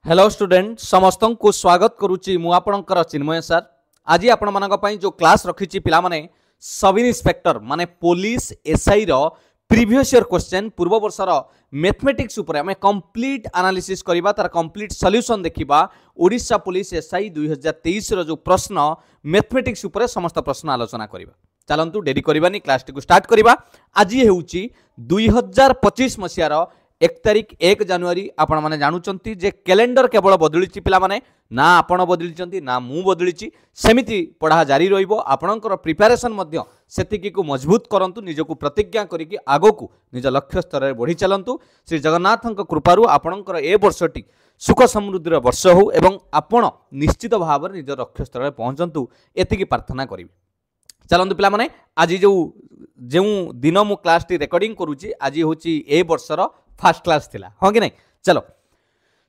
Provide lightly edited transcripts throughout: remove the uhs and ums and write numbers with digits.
Hello student समस्त को स्वागत करुच्ची मु आपणकर चिन्मय सर। आज आपण मानक पई जो क्लास रखिछि पिला माने सब इन्स्पेक्टर माने पुलिस एसआई रो प्रीवियस ईयर क्वेश्चन पूर्व वर्षर मैथमेटिक्स ऊपर हमें कंप्लीट एनालिसिस करबा तार कंप्लीट सॉल्यूशन देखिबा। ओडिशा पुलिस एसआई 2023 रो जो प्रश्न मैथमेटिक्स ऊपर समस्त प्रश्न आलोचना करबा। चलंतु डेरी करबानी क्लास टी को स्टार्ट करबा। आज हेउची 2025 मसिया रो 1 तारीख 1 जनवरी आपण माने जानुचंती जे कैलेंडर केवल बदलिछि पिला माने ना आपण बदलिचंती ना मु बदलिछि सेमिति पढ़ा जारी रहिबो। आपणकर प्रिपरेशन मध्य सेतिकी को मजबूत करंतु निजको प्रतिज्ञा करिकि आगो को निज लक्ष्य स्तर रे बढ़ी चलंतु। श्री जगन्नाथक कृपारु आपणकर ए वर्षटी सुख समृद्धिर वर्ष हो एवं आपण निश्चित भाव निज लक्ष्य स्तर रे पहुंचंतु एतिकी प्रार्थना करिवि। चलंतु पिला माने आज जो दिन मु क्लास टी रिकॉर्डिंग करूची आज होची ए वर्षर फर्स्ट क्लास थिला हाँ कि नहीं। चलो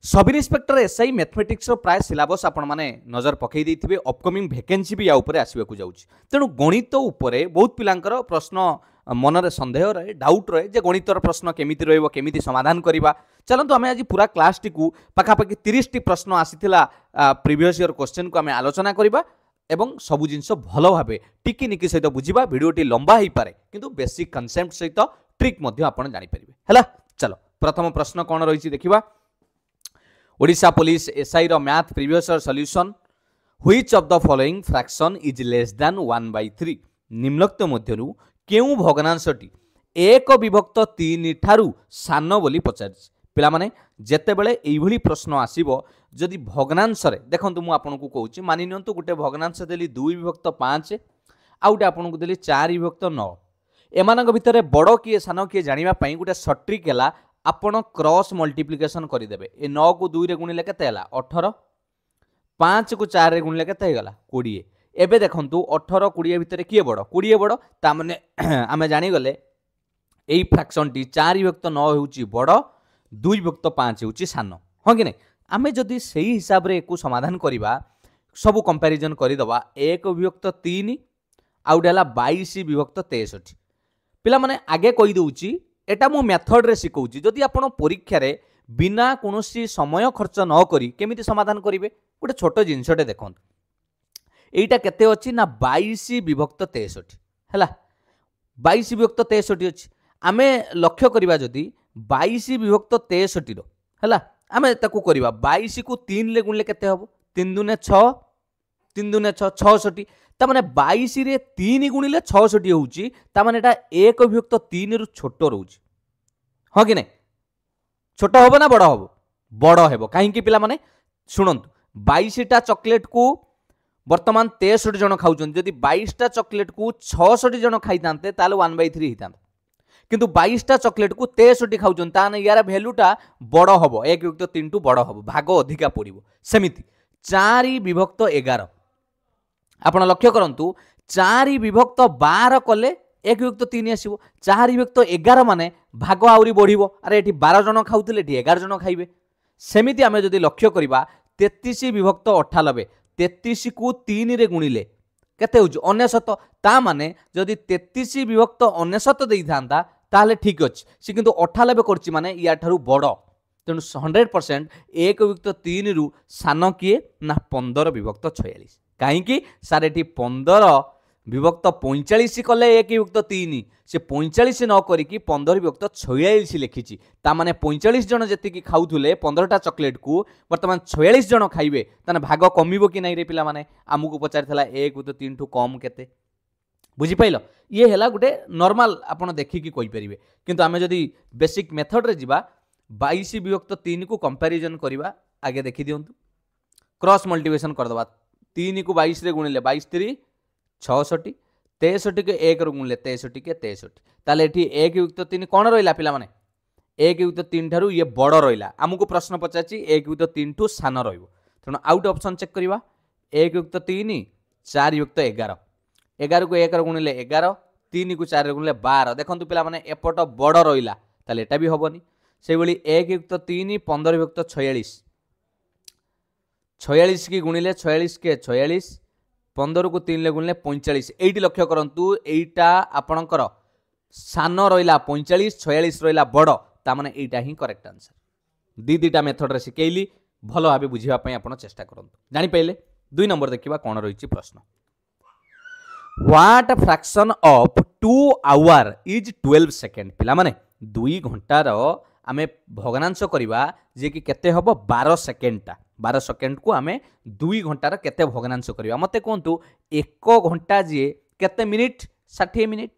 सब इन्स्पेक्टर एसआई मैथमेटिक्स प्राय सिलेबस आपण माने नजर पकई देथिबे। अपकमिंग वैकेंसी भी या ऊपर आसीबाकू जाउची तेणु गणित उपरे बहुत पिलांकर प्रश्न मनरे संदेह रहे डाउट रहे जे गणितर प्रश्न केमिति रहइबो केमिति समाधान करिबा। चलंतु आमे आज पूरा क्लास टी को पाखापाखि 30 टी प्रश्न आसीथिला प्रीवियस ईयर क्वेश्चन को आमे आलोचना करिबा एवं सबु जिनस भलो भाबे टिकी निकी सहित बुझिबा। वीडियोटी लंबा हेई पारे किंतु बेसिक कांसेप्ट सहित ट्रिक मध्य आपण जानि परिबे हैला। चलो प्रथम प्रश्न कौन रही देखिबा। ओडिशा पुलिस एसआई रो math previous year solution which of the following fraction is less than 1/3 निम्नलिखित मध्यरु केउ भग्नांशटी 1/3 ठारू सान बोली पचारिछि। पिला माने जेते बेले एई भली प्रश्न आसीबो जदि भग्नांश रे देखंतु मु आपनकु कहूची मानि नियंतु गुटे भग्नांश देली 2/5 आ गुटे आपनकु देली 4/9 एमानक भितरे बड़ किए सान किए जानिबा पई गुटे सट्रिक हैला आपण क्रॉस मल्टीप्लिकेशन करदेवे। ए 9 को 2 रे गुणिले केते हैला 18 5 को 4 रे गुणिले केते हैगला 20। एबे देखंतु 18 20 भितरे किए बड़ 20 बड़ ता माने आमे जानि गले एई फ्रैक्शन टी 4/9 होउची बड़ 2/5 होउची सान हां कि नै। आमे जदि सेही हिसाब रे एको समाधान करिबा सब कंपैरिजन करि दबा 1/3 आउट हैला 22/63। पिला माने आगे कहि दउची एटा मो मेथड रे सिखौची जदि आपण परीक्षा रे बिना कोनोसी समय खर्च न करी केमिति समाधान करिवे। गोटे छोट जिनसटे देखन एटा केते अछि ना 22/63 हैला 22/63 अछि। आमे लक्ष्य करिबा जदि 22/63 रो हैला आमे ताकू करिबा 22 को 3 ले गुणले केते हबो 3 दुने 6 3 दुने 6 66 ता माने 22 रे 3 गुणिले 66 होउची ता माने एटा 1/3 रु छोट रहउची हाँ कि नहीं। छोट होबो ना बड़ होबो बड़ हेबो काहे कि पिला माने सुनंतु 22 टा चॉकलेट को वर्तमान 63 जन खाउचन जदि 22 टा चॉकलेट को 66 जन खाइतांते ताले 1/3 हितांता किंतु 22 टा चॉकलेट को 63 खाउचन ता ने यार वैल्यूटा बड़ होबो 1/3 टू बड़ होबो भाग अधिका पड़िबो। सेमिति 4/11 आपण लक्ष्य करंतु 4/12 कले 1/3 आसीबो 4/11 माने भाग आउरी बढ़िबो। अरे एठी 12 जन खाउथिले एठी 11 जन खाइबे। सेमिति आमे जदि लक्ष्य करिबा 33/98 33 को 3 रे गुणिले केते होउछ 99 ता माने जदि 33/99 देई थांता ताले ठीक अछि से किंतु 98 करछि माने या ठारू बड़ तेणु 100% 1/3 रु सान किए ना 15/46 कहीं कि सार एटी 15/45 कले 1/3 से 45 न करिकी 15/46 लिखिछि ता माने 45 जन जेतिकी खाउथुले 15टा चॉकलेट को वर्तमान 46 जन खाइबे ताने भाग कमिबो कि नै रे पिला माने आमुको पचारथला 1/3 ठू कम केते बुझी पाइलो। ये हैला गुटे नॉर्मल आपण देखि कि कहि परिबे किंतु आमे जदी बेसिक मेथड रे जिबा 22/3 को कंपैरिजन करिबा आगे देखि दियंतु क्रॉस मल्टीप्लिकेशन कर दबा 3 को 22 रे गुणिले 22 3 66 63 के 1 रो गुणिले 63 के 63 ताले एठी 1/3 कोन रहिला पिला माने 1/3 ठारू ये बड़ रहिला हमकु प्रश्न पचाची 1/3 ठू सान रहइबो तनो आउट ऑप्शन चेक करिबा 1/3 4/11 11 को 1 रो गुणिले 11 3 को 4 रो गुणिले 12 देखंतु पिला माने एपट बड़ रहिला ताले एटा भी होबनी से बली 1/3 15/46 46 की गुणिले 46 के 46 15 को 3 ले गुणिले 45 एटी लक्ष्य करंतु एटा आपणकर सान रहिला 45 46 रहिला बड़ ता माने एटा ही करेक्ट आंसर। दीटा मेथड रे सिकेइली भल भाव बुझापी आप चेष्टा करूँ जापारे 2 नंबर देखा कौन रही प्रश्न what fraction of 2 our is 12 second पिला माने 2 घंटार आमे भग्नांश करवा जे कि केते हबो 12 सेकेंडटा 12 सेकेंड को आमे 2 घंटार केते भग्नांश करवा मते कहतु 1 घंटा जे केते मिनिट 60 मिनिट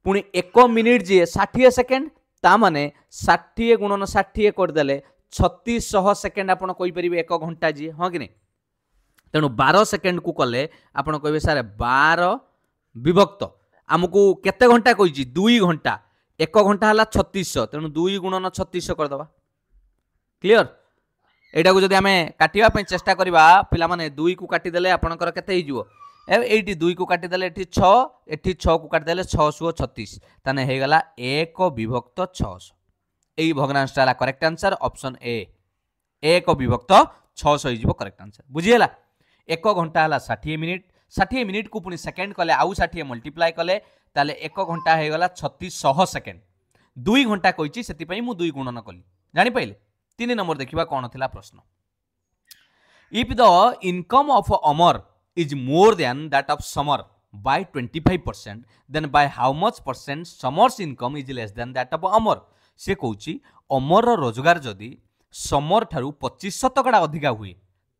पुणी 1 मिनिट जे 60 सेकेंड ता माने 60 गुणन 60 करदेले 3600 सेकेंड आपण कहि परिबे 1 घंटा जे हां कि नहीं तेणु 12 सेकेंड को कले आपण कहबे सारे 12 विभक्त आमको केते घंटा कहि 2 घंटा 1 घंटा हला 3600 तेणु 2 गुणन 3600 कर दबा क्लियर एटा को जदि हमें काटिबा पई चेष्टा करबा पिला माने 2 को काटी देले आपनकर केते हि जिवो एठी 2 को काटी देले एठी 6 एठी 6 को काटी देले 636 ताने हे गला 1 विभक्त 600 एई भग्नांशटा हला करेक्ट आंसर ऑप्शन ए 1 विभक्त 600 हि जिवो करेक्ट आंसर बुझियला 1 घंटा हला 60 मिनिट को पुणी सेकेंड कले आउ 60 मल्टीप्लाई कले ताले 1 घंटा हो गला 3600 सेकेंड 2 घंटा कही से मु 2 गुणन कली जानी पाइले 3 नंबर देखिबा कौन थिला प्रश्न if the income of Amar is more than that of Samar by 25% then by how much percent Samar's income is less than that of Amar से कहूची अमर रोजगार जदि समर ठारू 25% अधिका हुए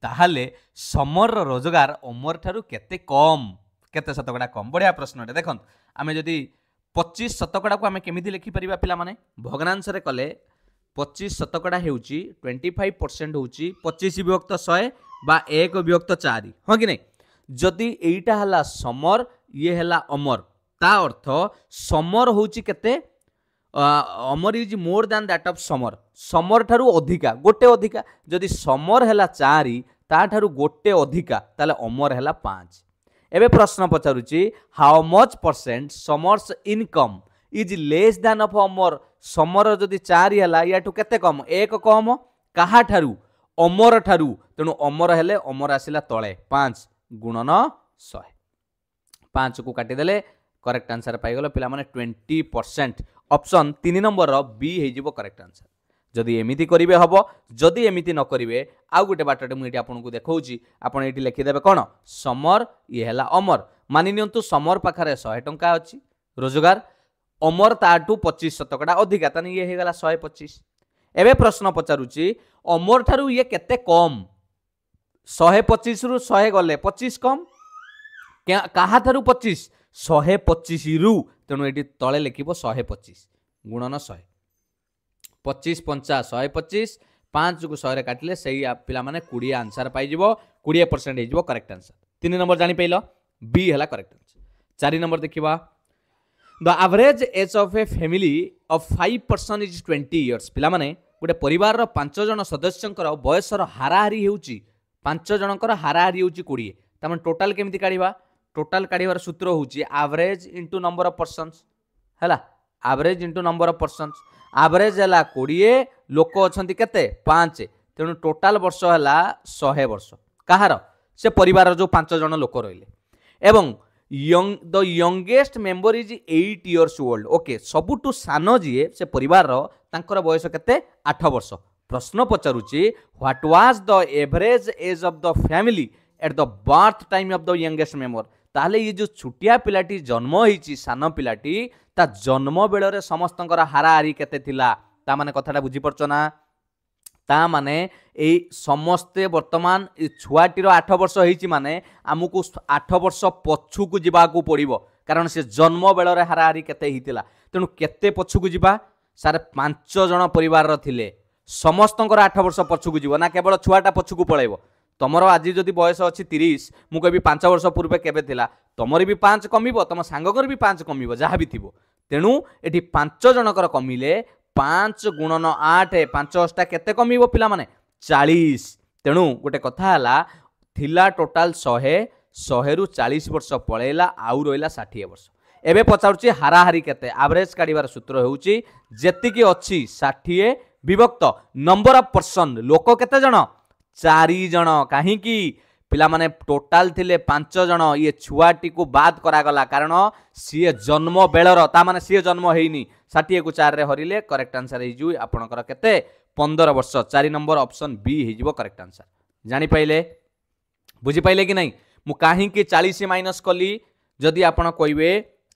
ताहले समर रोजगार अमर ठारू केते कम केते शतकड़ा कम बढ़िया प्रश्न देखो आम जदि 25% को आम केमी लिखिपर पिला माने भग्नांश रे कले 25% होउची 25% होउची 25 विभक्त 100 बा 1 विभक्त 4 हाँ कि नहीं जदि एटा हला समर ये हला अमर ता अर्थ समर होउची केते Amar is more than that of Samar Samar ठारू अधिका गोटे अधिका जदि समर हला 4 ता ठारू गोटे अधिका ताले अमर हला 5 एबे प्रश्न पचारुची how much percent Samar's income is less than of Amar Samar जदि 4 हला याटू केते कम 1 कम काहा ठारू अमर ठारू तेणु अमर हेले अमर आसिला तळे 5 गुणन 100 5 को काटी देले करेक्ट आंसर पाइगल पिला माने 20% ऑप्शन 3 नंबर बी हे जिवो करेक्ट आंसर जदि एमिति करिवे हबो जदि एमिति न करिवे आउ गोटे बाटटे मु एटी आपनको देखौची आपण एटी लिखि देबे कोन समर ये हला अमर मानि नियंतु समर पाखरे 100 टंका अछि रोजगार अमर ताटू 25% अधिका तने ये हे गला 125 एबे प्रश्न पचारुची अमर ठारू ये केते कम 125 रु 100 गले 25 कम काहा थारू 25 125 रु तेणु एटी तळे लिखिबो 125 गुणन 100 25 50 125 5 को 100 रे काटिले सही पिला माने 20 आंसर पाई जिवो 20% हे जिवो करेक्ट आंसर 3 नंबर जानि पैलो बी हला करेक्ट आंसर 4 नंबर देखिबा the average age of a family of 5 person is 20 years पिला माने गोटे परिवार रो 5 जन सदस्यंकर बयसर हाराहारी हेउची 5 जनकर हाराहारी हेउची 20 तमन टोटल केमिति काढिबा टोटल काढिबार सूत्र होउची average into number of persons हला average into number of persons average हला 20 लोक अछंती केते 5 तेणु टोटल वर्ष हला 100 वर्ष कहार से परिवार जो 5 जन लोक रहिले एवं the youngest member is 8 years old okay सबुटू सान जी से परिवार तांकर बयस केते 8 वर्ष प्रश्न पचारुची what was the average age of the family at the birth time of the youngest member ताहले ये जो छुटिया पिलाटी जन्म होईची सान पिलाटी ता जन्म बेलरे समस्तंकर हाराहारी केते थिला ता माने कथाटा बुझी परछ ना ता माने ए समस्ते वर्तमान छुआटीर 8 वर्ष होईची माने आमुको 8 वर्ष पछु को जिबाकू पड़िबो कारण से जन्म बेलरे हाराहारी केते हितिला तेनु केते पछु को जिबा सारे 5 जन परिवार थिले समस्तंकर 8 वर्ष पछु को जिवो ना केवल छुआटा पछु को पळाइबो तमर आज जदि बयस अच्छी 30 मु कहबी 5 वर्ष पूर्वे केबे थिला तमर भी 5 कमिबो तम सांगकर भी 5 कमिबो जहा भी थिबो तेणु एठी 5 जनकर कमिले 5 गुणन 8 5 अष्टा केते कमिबो पिला माने 40 तेणु गोटे कथा हला थिला टोटल 100 रु 40 वर्ष पळेला आउ रोइला 60 वर्ष एबे पचाउची हाराहारी केते एवरेज काढिबार सूत्र हेउची जेतिकी अछि 60 विभक्त नंबर ऑफ पर्सन लोक केते जण 4 जण काहे की पिला माने टोटल थिले 5 जण ये छुआटी को बाद करा गला कारण सी जन्म बेलर ता माने सी जन्म हेइनी 60 को 4 रे हरिले करेक्ट आंसर हे जु आपनकर केते 15 वर्ष 4 नंबर ऑप्शन बी हो करेक्ट आंसर जानी पाइले बुझी पाइले कि नहीं मु काहे कि 40 माइनस कली जदि आपण कहबे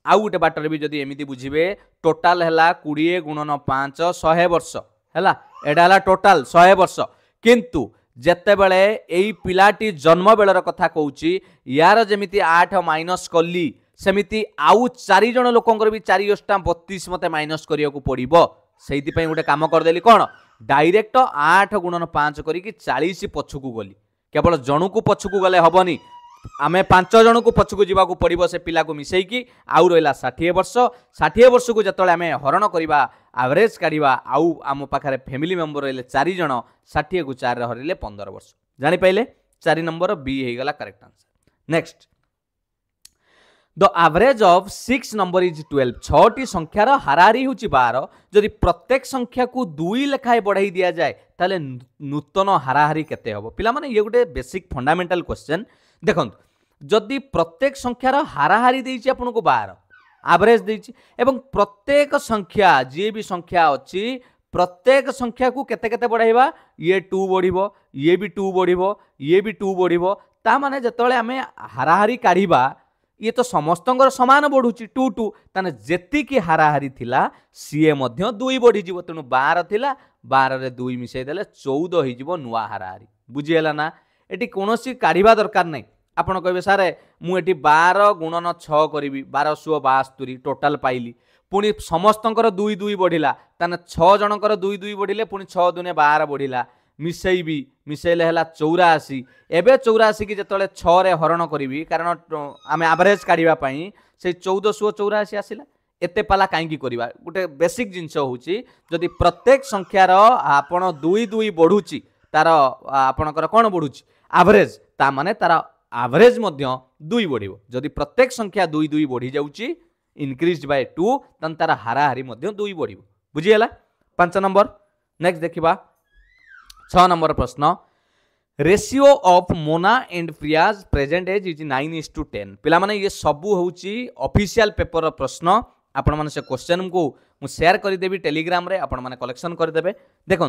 आउ गोटे बाटर भी जदि एमिति बुझिबे टोटाल हैला 20 गुणन 5 100 वर्ष हैला एडा हैला टोटाल 100 वर्ष किंतु जेते बेले एई पिलाटी जन्म बेलर कथा कहूची यार जेमिति 8 माइनस कली सेमिति आउ 4 जण लोकंकर भी 4 अष्टा 32 मते माइनस करिया को पड़िबो सेइति पई गोटे काम कर देली कोन डायरेक्ट 8 गुणन 5 करी कि 40 पछुकू गली केवल जणु को पछुकू गले हबनी आमे 5 जण को पछुकू जीवा को पड़िबो से पिला को मिसेकी आउ रहिला 60 वर्ष 60 वर्ष को जतले आमे हरण करिबा एवरेज काढिबा आउ आम पाखरे फैमिली मेंबर रहिले 4 जण 60 को 4 रे हरिले 15 वर्ष जानि पाइले 4 नंबर बी हे गला correct answer next the average of 6 number is 12 6टी संख्यार हाराहारी होची 12 जदि प्रत्येक संख्या को 2 लेखाए बढ़ाई दिया जाए ताले नूतन हाराहारी केते हबो पिला माने ये गोटे बेसिक फंडामेंटल क्वेश्चन देखो जदि प्रत्येक संख्यार हाराहारी देइछि आपन को 12 एवरेज देइछि एवं प्रत्येक संख्या जे भी संख्या अछि प्रत्येक संख्या को केते केते बढ़ाइबा ये 2 बढ़िबो ये भी 2 बढ़िबो ये भी 2 बढ़िबो ता माने जतले हमें हाराहारी काढिबा ये तो समस्तंकर समान बढ़ुची 2 2 ताने जेति की हाराहारी थिला सीए मध्य 2 बढ़ी जीवो तेनु 12 थिला 12 रे 2 मिसै देले 14 होई जीवो नुवा हाराहारी बुझी हला ना एटी कोनोसी काढिबा दरकार नै आपण कहबे सारे मु एटी 12 गुणन 6 करिवि 1272 टोटल पाइली पुनी समस्तंकर 2 2 बढ़िला ताने 6 जनकर 2 2 बढ़िले पुनी 6 दुने 12 बढ़िला मिसेइबी मिसेले हला 84 एबे 84 की जतले 6 रे हरण करिवि कारण आमे एवरेज काढिबा पई से 1484 आसिला एते पाला काई की करबा गोटे बेसिक जिंस होची जदि प्रत्येक संख्यार आपण 2 2 बढ़ुची तार आपणकर कोन बढ़ुची एवरेज ता माने तार एवरेज मध्य 2 बढ़िबो जदि प्रत्येक संख्या 2 2 बढ़ी जाउची इनक्रीज्ड बाय 2 तन तार हाराहारी मध्य 2 बढ़िबो बुझी हला 5 नंबर नेक्स्ट देखिबा 6 नंबर प्रश्न ratio of Mona and Priya's present age is 9:10 पिला माने ये सबू होची ऑफिशियल पेपर प्रश्न आपण माने से क्वेश्चन को मु शेयर करि देबी टेलीग्राम रे आपण माने कलेक्शन कर देबे देखो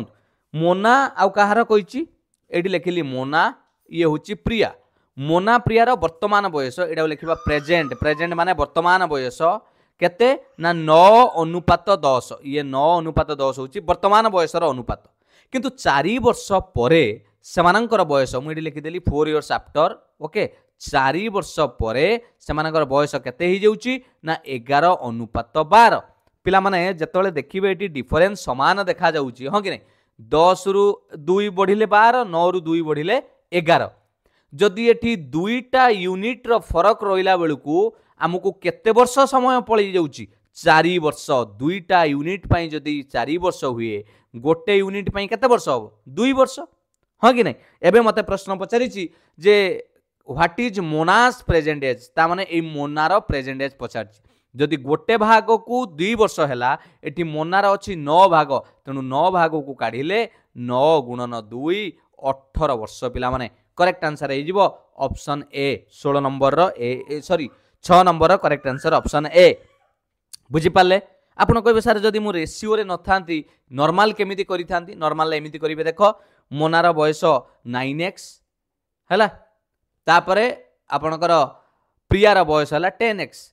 मोना आउ कहार कहिची एडी लिखिली मोना ये होची प्रिया मोना प्रियार वर्तमान बयस एडा लिखिबा प्रेजेंट प्रेजेंट माने वर्तमान बयस केते ना 9:10 ये 9:10 होची वर्तमान बयसर अनुपात किंतु 4 वर्ष परे सेमानंकर बयस मुझे लिखिदेली 4 इयर्स आफ्टर ओके 4 वर्ष परे सेमानंकर बयस केते ही जाउची ना 11:12 पिला माने जतले देखिबे एटी डिफरेंस समान देखा जाउची हां कि नहीं 10 रु 2 बढ़िले 12 9 रु 2 बढ़िले 11 जदि एटी दुईटा यूनिट रो फरक रहिला बेलकू हमकु केते वर्ष समय पळी जाउची 4 वर्ष दुईटा यूनिट पई जदि 4 वर्ष हुए गोटे यूनिट पई केते वर्ष हो 2 वर्ष हाँ कि नहीं एबे मते प्रश्न पचारि जे what is Mona's present age ता माने ए मोनार प्रेजेंट एज पचारि जदि गोटे भाग को 2 वर्ष हैला एटी मोनार अछि 9 भाग तेनु 9 भाग को काढिले 9 गुणन 2 18 वर्ष पिला माने करेक्ट आंसर हे जिवो ऑप्शन ए 16 नंबर रो ए सॉरी 6 नंबर रो करेक्ट आंसर ऑप्शन ए बुझी पाले आपण कहबे सर जदि मु रेशियो रे नथांती नॉर्मल केमिति करि थांती नॉर्मल एमिति करिवे देखो मोनार बयस 9x हैला तापरे आपणकर प्रियार बयस हैला 10x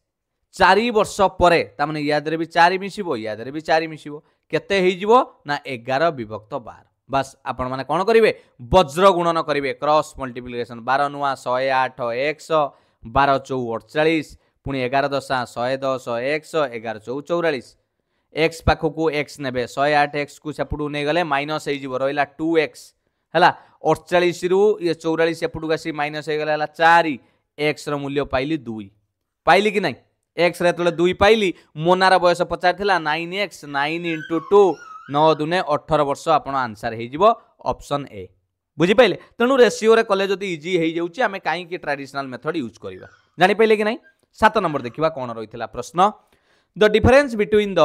4 वर्ष परे ता माने याद रे भी 4 मिसिबो याद रे भी 4 मिसिबो केते हे जिवो ना 11 विभक्त 12 बस आपण माने कोन करिवे वज्र गुणन करिवे क्रॉस मल्टीप्लिकेशन 12 नुआ 108 x 12 4 48 पुणी 11 दशा 110 x 11 4 44 x पाखो को x नेबे 108 x को सेपटू नै गले माइनस हे जिवो रहिला 2x हला 48 रु ये 44 सेपटू गासी माइनस हे गला 4 x रो मूल्य पाइली 2 पाइली कि नै x रे तले 2 पाइली मोनार बयस 50 थिला 9x 9 * 2 9 दुने 18 वर्ष आपण आंसर हे जिवो ऑप्शन ए बुझी पाइले तेनु रेशियो रे कले जदी इजी हे जाउची हमें काई की ट्रेडिशनल मेथड यूज करबा जानि पाइले कि नै 7 नंबर देखिबा कोन रहितला प्रश्न the difference between the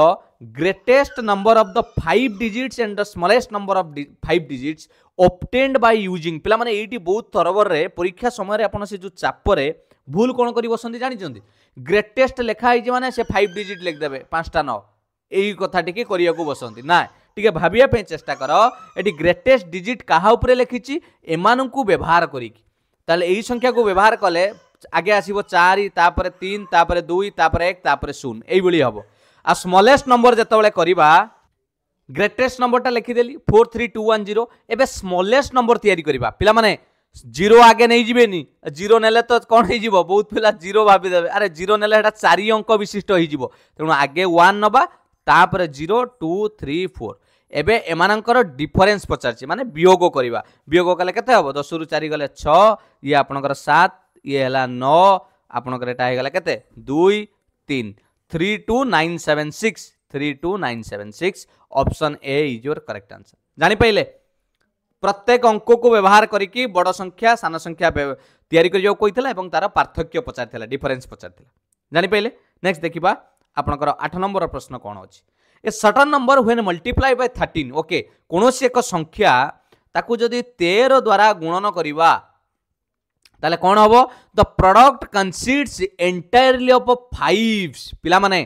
greatest number of the 5 digits and the smallest number of 5 digits obtained by using पिला माने एटी बहुत तरबर रे परीक्षा समय रे आपण से जो चाप रे भूल कोन करी बसंती जानि जंती ग्रेटेस्ट लेखा आइ जे माने से 5 डिजिट लिख देबे 5टा 9 एही कथा टिके करिया को बसंती ना टिके भाबिया पे चेष्टा कर एटी ग्रेटेस्ट डिजिट कहा उपरे लिखिछि एमानंकु व्यवहार करिकि ताले एही संख्या को व्यवहार कले आगे आसीबो 4 तापर 3 तापर 2 तापर 1 तापर 0 एई बली हबो आ स्मॉलेस्ट नंबर जतबेले करिबा ग्रेटेस्ट नंबरटा लिखिदेली 43210 एबे स्मॉलेस्ट नंबर तैयारी करिबा पिला माने जीरो आगे नहीं जीवेनी जीरो नेले तो कौन हो जीवो बहुत पिला जीरो भाबी देबे अरे जीरो नेले हेटा 4 अंक विशिष्ट हो जीवो तेणु आगे 1 नबा तापर 0 2 3 4 एबे एमानंकर डिफरेंस पचारछि माने वियोग करिबा वियोग कले केते हबो 10 रु 4 गले 6 ये आपनकर 7 ये हला 9 आपनकर एटा हे गला केते 2 3 32976 32976 option A is your correct answer जानि पाइले प्रत्येक अंक को व्यवहार करिकी बड़ संख्या सान संख्या तैयारी करियो कहितला एवं तार पार्थक्य पचारथिला डिफरेंस पचारथिला जानि पाइले नेक्स्ट देखिबा आपनकर 8 नंबर प्रश्न कोन अछि a certain number when multiply by 13 okay कोनोसी एक संख्या ताकू जदी 13 द्वारा गुणन करिबा ताले कोन हबो the product consists entirely of 5 पिला माने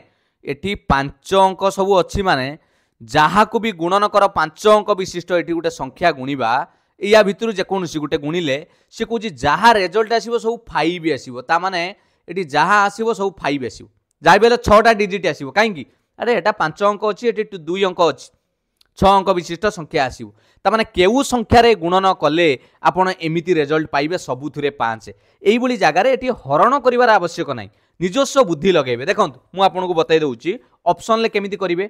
एठी 5 अंक सब अछि माने जहाँ को भी गुणन कर 5 अंक विशिष्ट ये गोटे संख्या गुणिबा या भितर जेकोसी गोटे गुणिले सी कौन जहाँ रेजल्ट आसो सब 5 आसो ता माने ये जहाँ आसो सब 5 आसो जहाँ भी 6टा डिजिट आसो कहीं अरे एटा 5 अंक अच्छी ये 2 अंक अच्छी 6 अंक विशिष्ट संख्या आसो ताने केउ संख्यार गुणन कले आपड़ एमती रेजल्ट पाइबे सबुथिरे 5 यही जगार ये हरण कर आवश्यक ना निजस्व बुद्धि लगे देखो मुझे आपको बताई दूसरी ऑप्शन केमी करेंगे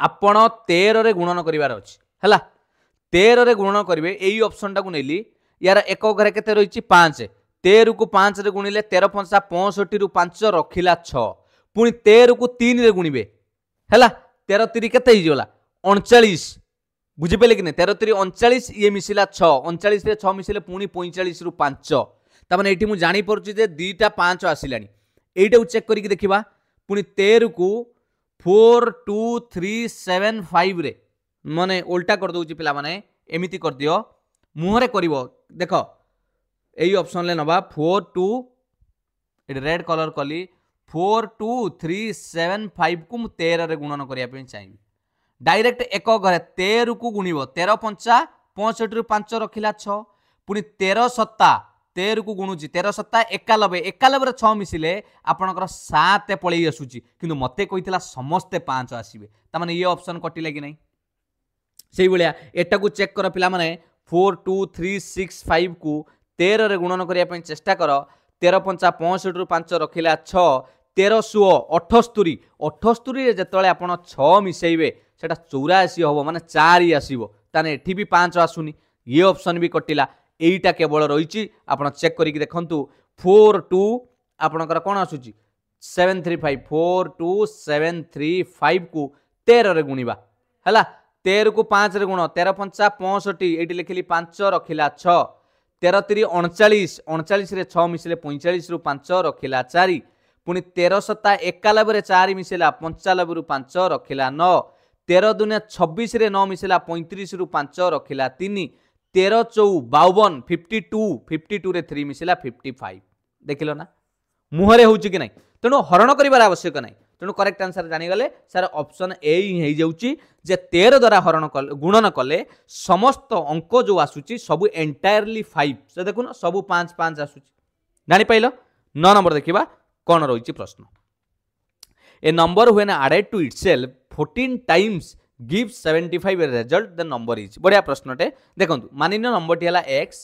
आपण 13 रे गुणन करिवार अछि हला 13 रे गुणन करिवे एई ऑप्शन टाकू नेली यार एक घरे केते रहिछि 5 13 को 5 रे गुणिले 13 5 65 रु 5 रखिला 6 पुनी 13 को 3 रे गुणिबे हला 13 3 केते हिजोला 39 बुझि पेले कि नै 13 3 39 ये मिसिला 6 39 रे 6 मिसिले पुनी 45 रु 5 ता माने एठी मु जानि परछि जे दीटा 5 आसिलानी एइटा चेक करिकि देखिबा पुनी 13 को 4 2 3 7 5 रे माने उल्टा कर दउची पिला माने एमिति कर दियो मुहरे करिवो देखो एई ऑप्शन ले नबा 4 2 ए रेड कलर कली 4 2 3 7 5 को मु 13 रे गुणन करिया पे चाहिबी डायरेक्ट एक घरे 13 को गुणिबो 13 5 65 रु 5 रखिला 6 पुनी 13 7 13 को गुणुची 13 7 91 91 6 मिसिले आपणकर 7 पळै आसुची किंतु मते कहितला समस्ते 5 आसीबे त माने ये ऑप्शन कटिला कि नै सेही बलिया एटा को चेक कर पिला माने 4 2 3 6 5 को 13 रे गुणन करिया पय चेष्टा कर 13 5 65 रु 5 रखिला 6 13 16 78 78 रे जतले आपण 6 मिसेइबे सेटा 84 होबो माने 4 आसीबो ताने एठी भी 5 आसुनी ये ऑप्शन भी कटिला एटा केवल रही आप चेक करिक देखंतु 4 2 आपणकर कौन आसुची 735 4 2 735 को 13 रे गुणिबा हला 13 को 5 रे गुण 13 5 65 एटी लिखिली 5 रखिला 6 13 3 39 39 रे 6 मिसिले 45 रु 5 रखिला 4 पुनी 13 7 91 रे 4 मिसिला 95 रु 5 रखिला 9 13 दुनिया 26 रे 9 मिसिला 35 रु 5 रखिला 3 13 4 52 52 रे 3 मिसिला 55 देखिलो ना मुहरे होउची कि नै तेणु हरण करिवार आवश्यक नै तेणु करेक्ट आंसर जानी गले सर ऑप्शन ए ही हे जाउची जे 13 द्वारा हरण गुणन कले समस्त अंक जो आसुची सब एंटायरली 5 से देखुन सब 5 5 आसुची जानी पाइलो 9 नंबर देखिबा कोन रहिची प्रश्न a number when added to itself 14 times gives 75 result the number is बढ़िया प्रश्नटे देखंतु मानिनो नंबर टी हला x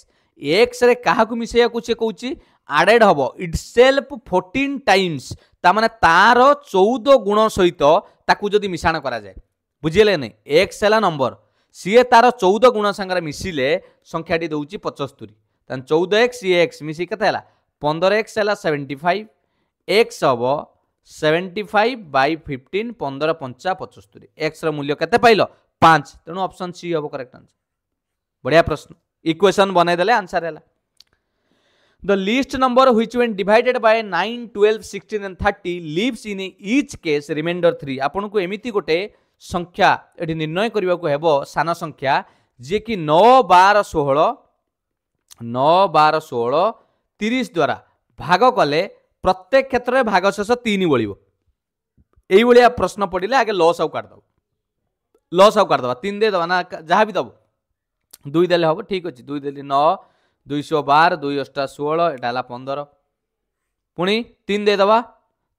x रे काहा को मिसेया कुछ कहूची एडेड हबो इटसेल्फ 14 टाइम्स ता माने तार 14 गुण सहित ताकू जदी मिश्रण करा जाय बुझिले नै x हला नंबर सीए तार 14 गुण संगे मिसिले संख्याटी दउची 75 तन 14x ये x मिसी कते हला 15x हला 75 x हबो 75 बाय 15 15 5 75 x रो मूल्य केते पाइलो 5 तेणु ऑप्शन सी हबो करेक्ट आंसर बढ़िया प्रश्न इक्वेशन बनै देले आंसर हैला the least number which when divided by 9 12 16 and 30 leaves in each case remainder 3 आपन को एमिति गोटे संख्या एठी निर्णय करबा को हेबो सान संख्या जे कि 9 12 16 9 12 16 30 द्वारा भाग कले प्रत्येक क्षेत्र में भागशेष 3 बलिबो एई बलिया प्रश्न पड़िले आगे लॉस आउ काट दो लॉस आउ कर दबा 3 दे दबा ना जहाँ भी दब 2 देले हम ठीक अच्छे 2 देली 9 212 2 8 16 एटा हला 15 पुणी 3 दे दबा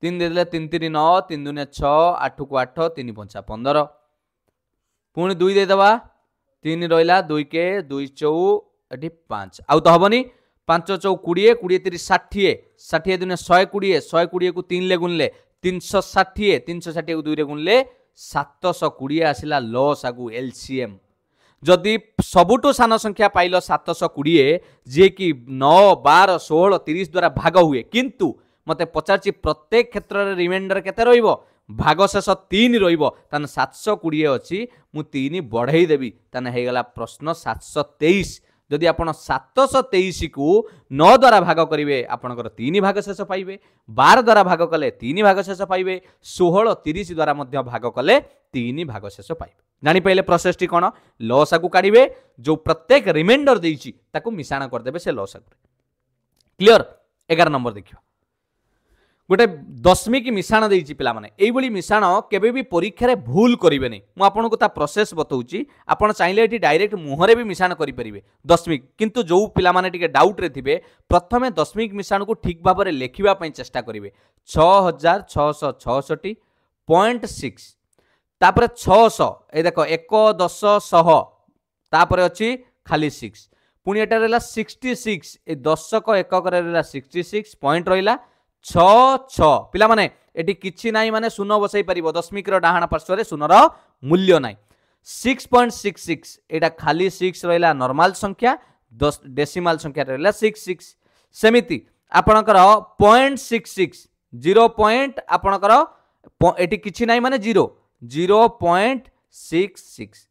3 दे देले 3 3 9 3 2 6 8 को 8 3 5 15 पुणी 2 दे दबा 3 रहिला 2 के 2 चौ एटी 5 आउ तो हबनी 5 चौ 20 20 3 60 60 दुने 120 120 को 3 ले गुणले 360 360 को 2 रे गुणले 720 आसिला लॉस आगु एलसीएम जदि सबुठु सान संख्या पाइल 720 जे कि 9 12 16 30 द्वारा भाग हुए किंतु मते पचारछि प्रत्येक क्षेत्र रे रिमाइंडर केते रहिबो भाग शेष 3 रहिबो तन 720 अछि मु 3 बढ़ाई देबी तन हे गला प्रश्न 723 जदि आपण 723 को 9 द्वारा भाग करिवे आपनकर 3 भाग शेष पाइबे 12 द्वारा भाग कले 3 भाग शेष पाइबे 16 30 द्वारा मध्य भाग कले 3 भाग शेष पाइबे जानी पाइले प्रोसेस टी कोन लॉस आकु काढिबे जो प्रत्येक रिमाइंडर देइछि ताकू मिसाण कर देबे से लॉस आकु क्लियर 11 नंबर देखियो गोटे दशमिक मिसाण देइछि पिला माने एई बळी मिसाण केबे भी परीक्षा रे भूल करिवे नै मु आपन को ता प्रोसेस बतौछि आपन चाहिले एठी डायरेक्ट मुहरे भी मिसाण करि परिबे दशमिक किंतु जो पिला माने टिके डाउट रे थिबे प्रथमे दशमिक मिसाण को ठीक भाबरे लेखिबा पई चेष्टा करिवे 6666.6 तापर 600 ए देखो 1 10 100 तापर अछि खाली 6 पुनी एटा रहला 66 ए 10 को 1 करे रहला 66 पॉइंट रहला 6 6 पिला माने एटी किछि नाही माने शून्य बसाई परिबो दशमिक रो डाहाना पार्श्व रे शून्य रो मूल्य नाही 6.66 एटा खाली 6 रहला नॉर्मल संख्या 10 डेसिमल संख्या रहला 66 सेमिति आपनकर 0.66 0 पॉइंट आपनकर एटी किछि नाही माने 0.66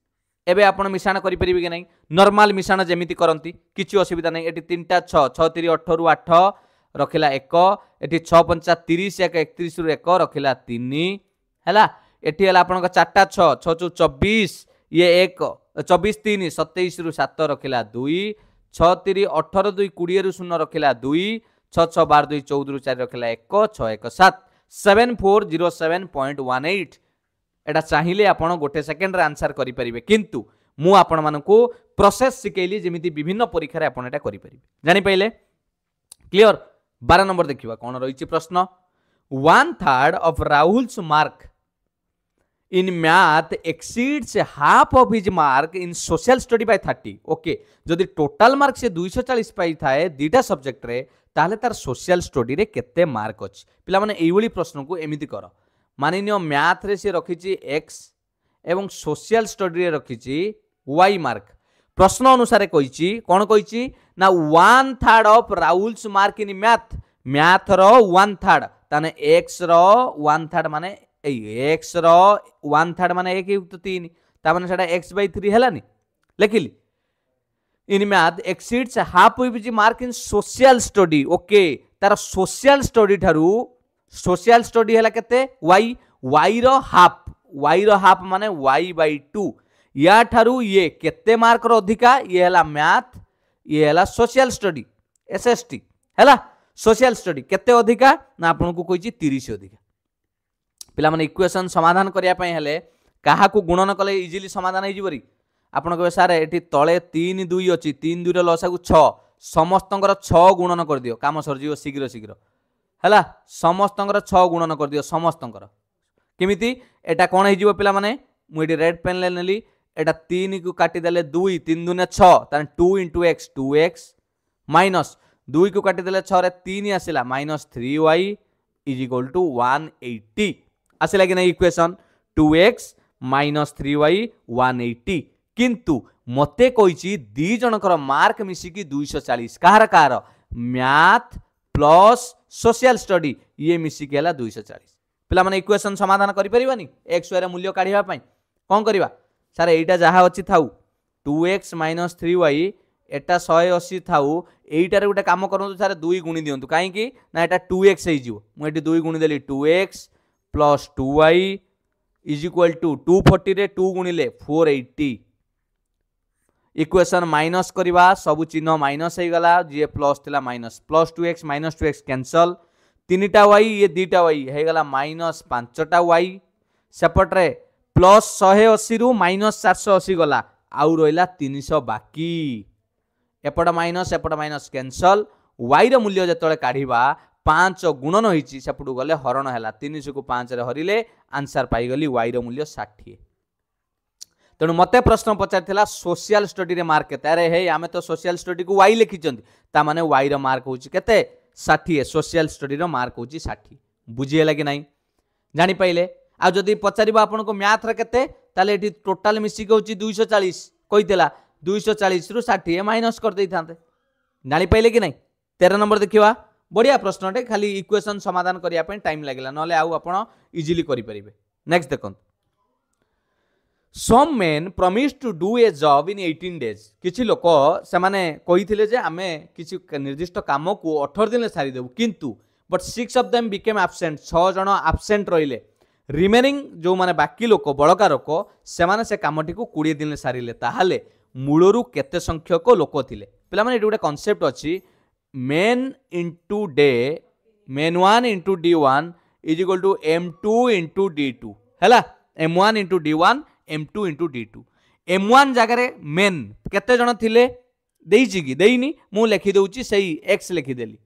एबे आपण मिसाण करि परिबे कि नाही नॉर्मल मिसाण जेमिति करंती किछि असुविधा नाही एटी 3 टा 6 6 3 18 रु 8 रखिला 1 एटी 6 5 30 1 31 रु 1 रखिला 3 हैला एटी हला आपण 4 टा 6 6 24 ये 1 24 3 27 रु 7 रखिला 2 6 3 18 2 20 रु 0 रखिला 2 6 6 12 2 14 रु 4 रखिला 1 6 1 7 7407.18 एटा चाहिए आपण गोटे सेकेंड रे आंसर करि परिबे किंतु मु आपण मानको प्रोसेस सिकेली जेमिति विभिन्न परीक्षा रे आपण एटा करि परिबे जानि पहिले क्लियर 12 नंबर देखिबा कोन रहिछि प्रश्न 1/3 of Rahul's mark in math exceeds half of his mark in social study bye 30 okay जदि टोटल मार्क से 240 पाई थाए दीटा सब्जेक्ट रे ताहले तार सोशल स्टडी रे केते मार्क अछि पिला माने एई भली प्रश्न को एमिति करो मानिनियो मैथ रे से रखिछि x एवं सोशल स्टडी रे रखिछि y मार्क प्रश्न अनुसार कहिछि कोन कहिछि ना 1/3 of Rahul's mark in math रो 1/3 ताने x रो 1/3 माने x रो 1/3 माने 1 युक्त 3 ता माने सेटा x/3 हलानी लेखिली in math exceeds half of his mark in social study okay तार सोशल स्टडी थारू सोशल स्टडी है केते y रो हाफ माने y/2 या ठारू ये केते मार्क रो अधिका ये हला मैथ ये हला सोशल स्टडी एसएसटी हला सोशल स्टडी केते अधिका ना आपन को कहिछि 30 अधिका पिला माने इक्वेशन समाधान करिया पय हेले काहा को गुणन कले इजीली समाधान हे जिवरी आपन कहबे सर एठी तळे 3 2 अछि 3 2 रो लसागु 6 समस्तंकर 6 गुणन कर दियो काम सर जियो शीघ्र शीघ्र हैला समस्तंकर 6 गुणन कर दियो समस्तंकर केमिति एटा कोन हे जिवो पिला माने मु एठी रेड पेन ले नेली एटा 3 को काटी देले 2 3 2 6 तान 2 * x 2x माइनस 2 को काटी देले 6 रे 3 आसिला -3y = 180 आसिला कि नै इक्वेशन 2x - 3y 180 किंतु मते कहिछि दी जनकर मार्क मिसी की 240 कहार कहार मैथ प्लस सोशल स्टडी ये मिसी के हला 240 पिला माने इक्वेशन समाधान करि परिबानी x y रे मूल्य काढिबा पई कोन करिबा सर एटा जहा अछि थाउ 2x - 3y एटा 180 थाउ एटा रे गोटे काम करनु सर 2 गुणी दियंतु काहे कि ना एटा 2x हे जिवो मु एटी 2 गुणी देली 2x + 2y = 240 रे 2 गुणिले 480 इक्वेशन माइनस करिबा सब चिन्ह माइनस हे गला जे प्लस थिला minus plus 2x - 2x cancel 3टा y ये 2टा y हे गला -5टा y सेपट रे प्लस 180 रु माइनस 480 गला आउ रहिला 300 बाकी एपट माइनस कैंसल y रो मूल्य जतले काढिबा 5 गुणन होईची सेपटू गले हरण हैला 300 को 5 रे हरिले आंसर पाई गली y रो मूल्य 60 तेणु मते प्रश्न पचार सोशल स्टडी रे मार्क केते अरे हे आमे तो सोशल स्टडी को y लिखिचंती ता माने y रो मार्क होची केते 60 सोशल स्टडी रो मार्क होची 60 बुझिएला कि नाही जानि पाइले आ जदी पचारिबा आपन को मैथ रे केते ताले एठी टोटल मिसी के होची 240 कहितेला 240 रु 60 माइनस कर देई थांते जानि पाइले कि नाही 13 नंबर देखिबा बढ़िया प्रश्नटे खाली इक्वेशन समाधान करिया पे टाइम लागला नले आउ आपण इजीली करि परिबे नेक्स्ट देखन some men promise to do a job in 18 days किछि लोक से माने कहिथिले जे आमे किछि निर्दिष्ट काम को 18 दिन सारी देबु किंतु but 6 of them became absent 6 जण एब्सेंट रहिले रिमेनिंग जो माने बाकी लोक बळका लोक से माने से कामटी को 20 दिन सारिले ताहाले मूलरू केते संख्यक लोक थिले पिला माने एटी गुटे कांसेप्ट अछि men into day men 1 into d1 is equal to m2 into d2 हैला m1 into d1 m2 into d2 m1 जगह मेन केते जण थिले देइछि कि देइनी मु लिखि दउछि सही x लिखि देली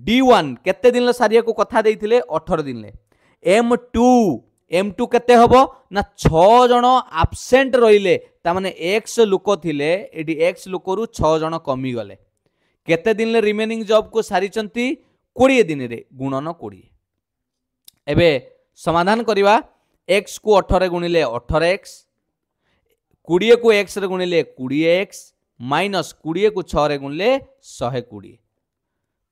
d1 केते दिन सारिया को कथा देइथिले 18 दिन ले m2 केते हबो ना 6 जण एब्सेंट रहिले ता माने x लोक थिले एडी x लोकरू 6 जण कमी गले केते दिन ले रिमेनिंग जॉब को सारी चंती 20 दिन रे गुणन 20 एबे समाधान करिवा x को 18 गुणिले 18x 20 को x रे गुणिले 20x माइनस 20 को 6 रे गुणिले 120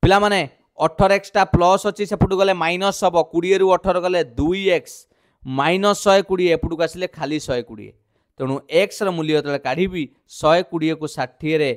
पिला माने 18x टा प्लस अछि सेपटु गले माइनस हबो 20 रु 18 गले 2x माइनस 120 एपटु आसिले खाली 120 तेणु x र मूल्य तले काढिबी 120 को 60 रे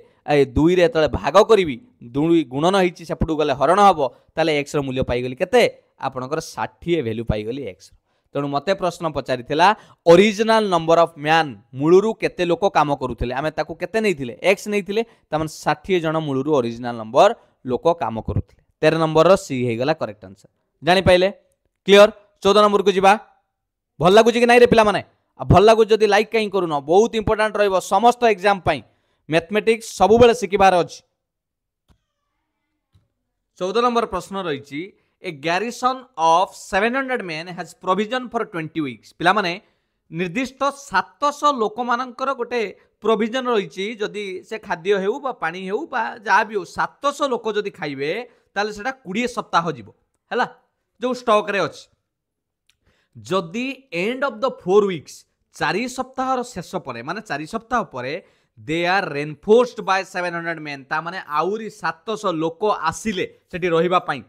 2 रे तले भाग करिवि 2 गुणन होईची सेपटु गले हरण हबो ताले x र मूल्य पाई गली केते आपनकर 60 वैल्यू पाई गली x तेणु मते प्रश्न पचारिथिला ओरिजिनल नंबर ऑफ मैन मूलरू केते लोक काम करूथिले आमे ताकू केते नैथिले x नैथिले तमन 60 जण मूलरू ओरिजिनल नंबर लोक काम करूथिले 13 नंबर रो सी हे गला करेक्ट आंसर जानि पाइले क्लियर 14 नंबर को जिबा भल लागु कि नाही रे पिला माने भल लागु जदी लाइक काई करू न बहुत इंपोर्टेंट रहइबो समस्त एग्जाम पई मैथमेटिक्स सब बेले सिखिबार अछि 14 नंबर प्रश्न रहिछि ए garrison of 700 men has provision for 20 weeks पिला माने निर्दिष्ट 700 लोक मानकर गोटे प्रोविजन रहिछि जदी से खाद्य हेउ बा पानी हेउ बा जा भी हो 700 लोक जदी खाइबे ताले सेटा 20 सप्ताह जिवो हैला जो स्टॉक रे अछि जदी एंड ऑफ द 4 वीक्स 4 सप्ताह रो शेष परे माने 4 सप्ताह परे they are reinforced by 700 men ता माने आउरी 700 लोक आसिले सेठी रहिबा पई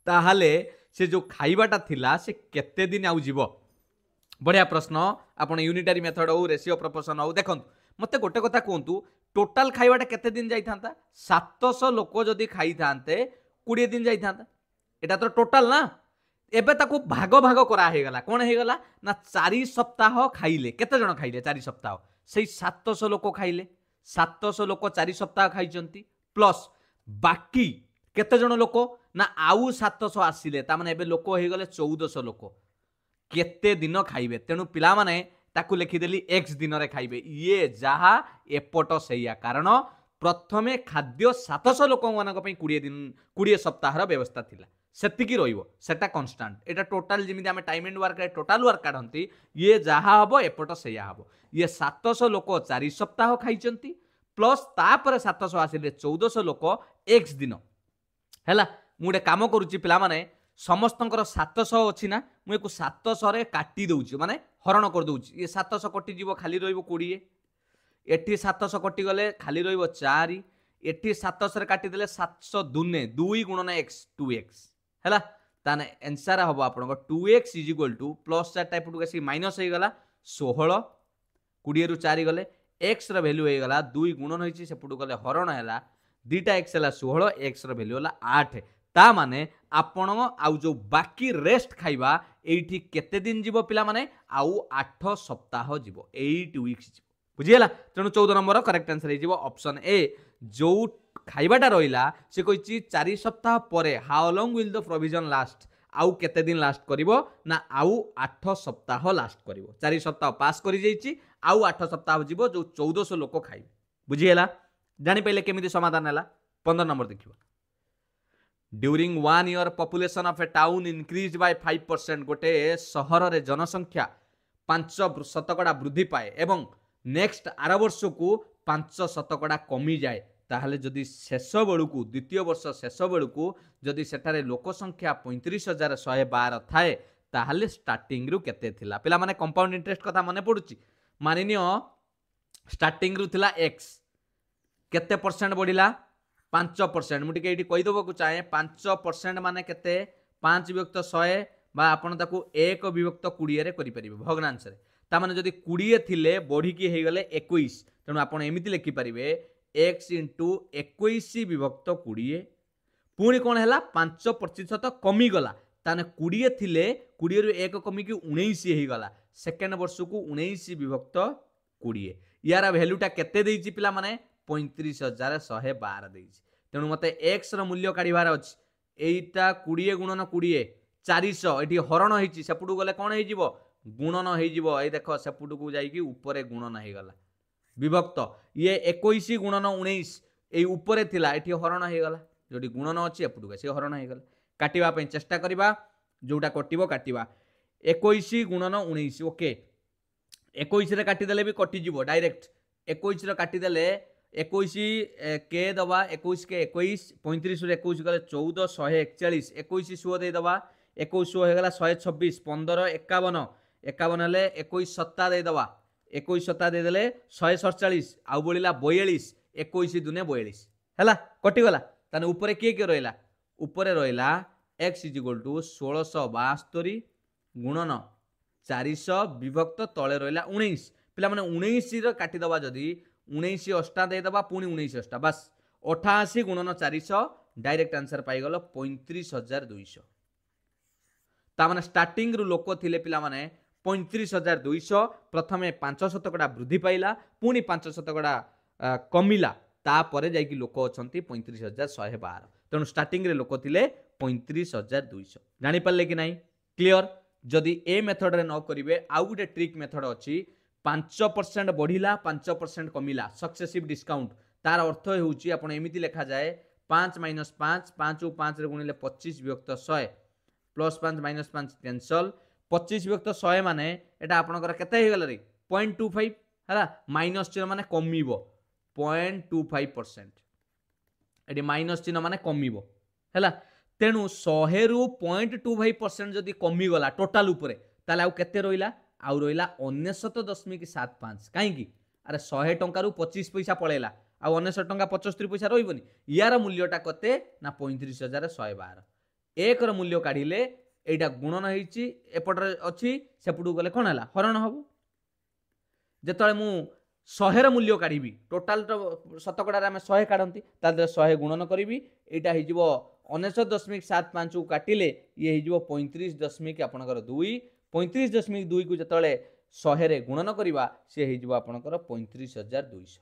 ताहाले से जो खाइबाटा थिला से केते दिन आउ जीवो बढ़िया प्रश्न आपण यूनिटरी मेथड हो रेशियो प्रोपोर्शन हो देखन मते गोटे कथा कहंतु टोटल खाइबाटा केते दिन जाई थांता 700 लोक जदी खाई थांते 20 दिन जाई थांता एटा तो टोटल ना एबे ताको भाग भाग करा हे गला कोन हे गला ना 4 सप्ताह खाइले केते जण खाइले 4 सप्ताह सेई 700 लोक खाइले 700 लोक 4 सप्ताह खाइचंती प्लस बाकी केते जण लोक ना आउ 700 आसिले ता माने एबे लोक हे गले 1400 लोक केते दिन खाइबे तेनु पिला माने ताकू लिखि देली x दिन रे खाइबे ये जहा एपट सेया कारण प्रथमे खाद्य 700 लोक मानक पई 20 दिन 20 सप्ताह रा व्यवस्था थिला सेतिकी रहिबो सेटा कांस्टेंट एटा टोटल जिमिति हमें टाइम एंड वर्क रे टोटल वर्क काढंती ये जहा हबो एपट सेया हबो ये 700 लोक 4 सप्ताह खाइचंती प्लस तापर 700 आसिले 1400 लोक x दिन हैला मुडे काम करूची पिला माने समस्तंकर 700 अछि ना मु एको 700 रे काटी दउची माने हरण कर दउची ये 700 कटि जीवो खाली रहइबो 20 एठी 700 कटि गले खाली रहइबो 4 एठी 700 रे काटी देले 700 दुने 2 गुणन x 2x हैला ताने आंसर हबो आपन 2x = प्लस 4 टाइप टू के माइनस हे गला 16 20 रु 4 गले x रा वैल्यू हे गला 2 गुणन होईची सेपटू गले हरण हैला दीटा x हला 16 x रा वैल्यू हला 8 ता माने आपण आउ जो बाकी रेस्ट खाइबा एठी केते दिन जीवो पिला माने आउ 8 सप्ताह जीवो 8 वीक्स जीवो बुझियला तेनु 14 नंबर करेक्ट आंसर हे जीवो ऑप्शन ए जो खाइबाटा रहिला से कहिची 4 सप्ताह परे how long will the provision last आउ केते दिन लास्ट करिवो ना आउ 8 सप्ताह लास्ट करिवो 4 सप्ताह पास करि जाइछि आउ 8 सप्ताह जिवो जो 1400 लोक खाइबे बुझी हैला जानि पहिले केमिति समाधान हैला 15 नंबर देखिबो during 1 year population of a town increase by 5% गोटे सहर रे जनसंख्या 5% वृद्धि पाए एवं नेक्स्ट आर वर्ष को 5% कमी जाए ताहले जदि शेष बेलू द्वितीय वर्ष शेष बेलू जदि सेठारे लोक संख्या 35,112 थाए ताहले स्टार्टिंग रु केते थिला पिला माने कंपाउंड इंटरेस्ट कथा मने पडुची मानिनियो स्टार्टिंग रु थिला x केते परसेंट बढ़िला 5% मुझे ये कहीदेव चाहे 5% माने केते 5 विभक्त 100 बा आपण ताकू 1 विभक्त 20 रे करि परिबे भग्नांश रे ता माने जदी 20 थिले बढ़ी की हे गले 21 तेणु आपण एमिति लिखि परिबे x * 21 विभक्त 20 पुणी कोन हैला 5% कमी गला ताने 20 थिले 20 रु 1 कमी की 19 हे गला सेकेंड वर्ष को 19 विभक्त 20 यार वैल्यूटा केते देइछि पिला माने 35,112 देइछि तेणु मते x रो मूल्य काढिबार अछि एइटा 20 गुणन 20 400 एठी हरण होईछि सेपुडु गले कोन होई जिवो गुणन होई जिवो ए देखो सेपुडु को जाई की ऊपर गुणन हे गला विभक्त ये 21 गुणन 19 ए ऊपर थिला एठी हरण हे गला जोडी गुणन अछि एपुडु के से हरण हे गला काटिबा पे चेष्टा करिबा जोटा कटिबो काटिबा 21 गुणन 19 ओके 21 रे काटि देले भी कटि जिवो डायरेक्ट 21 रे काटि देले 21 के दबा 21 के 21 35 रे 21 गले 14 141 21 सुओ दे दबा 21 सुओ हे गला 126 15 51 51 हेले 21 सत्ता दे दबा 21 सत्ता दे देले 147 आउ बोलिला 42 21 दुने 42 हैला कटि गला ताने ऊपर के रहला ऊपर रहला x = 1672 गुणन 400 विभक्त तले रहला 19 पिला माने 19 रो काटि दबा जदी 19 अष्टा दे दबा पुणी 19 अष्टा बस 88 गुणन 400 डायरेक्ट आंसर पाई गलो 35,200 ता माने स्टार्टिंग रु लोक थिले पिला माने 35,200 प्रथमे 5% वृद्धि पाइला पुणी 5% कमिला तापर जाई कि लोक अछंती 35,112 तेणु स्टार्टिंग रे लोक थिले 35,200 जानि पाले कि नाही क्लियर जदि ए मेथड रे न करिवे आउ गुटे ट्रिक मेथड अछि 5% बढ़िला 5% कमिला सक्सेसिव डिस्काउंट तार अर्थ हेउची आपण एमिति लेखा जाए 5 - 5 5 * 5 रे गुणिले 25 विभक्त 100 प्लस 5 - 5 कैंसल 25 विभक्त 100 माने एटा आपनकर केते हे गला रे 0.25 हला माइनस चिन्ह माने कमिबो 0.25% एडी माइनस चिन्ह माने कमिबो हला तेणु 100 रु 0.25% जदि कमी गला टोटल ऊपर ताले आउ केते रोइला आउ रोइला 99.75 काहे की अरे 100 टंका रु 25 पैसा पळेला आउ 99 टंका 75 पैसा रोइबनी यार मूल्यटा कते ना 35,112 एक रो मूल्य काढिले एटा गुणन हेछि एपटर अछि सेपुडु गले कोन हला हरण हबो जेतळे मु 100 रो मूल्य काढिबी टोटल शतकड़ा रे हम 100 काढंती तादे 100 गुणन करिवि एटा हे जिवो 99.75 को काटिले ये हे जिवो 35 आपनकर 2 35.2 को जतळे 100 रे गुणन करिवा से हे जिवो आपनकर 35,200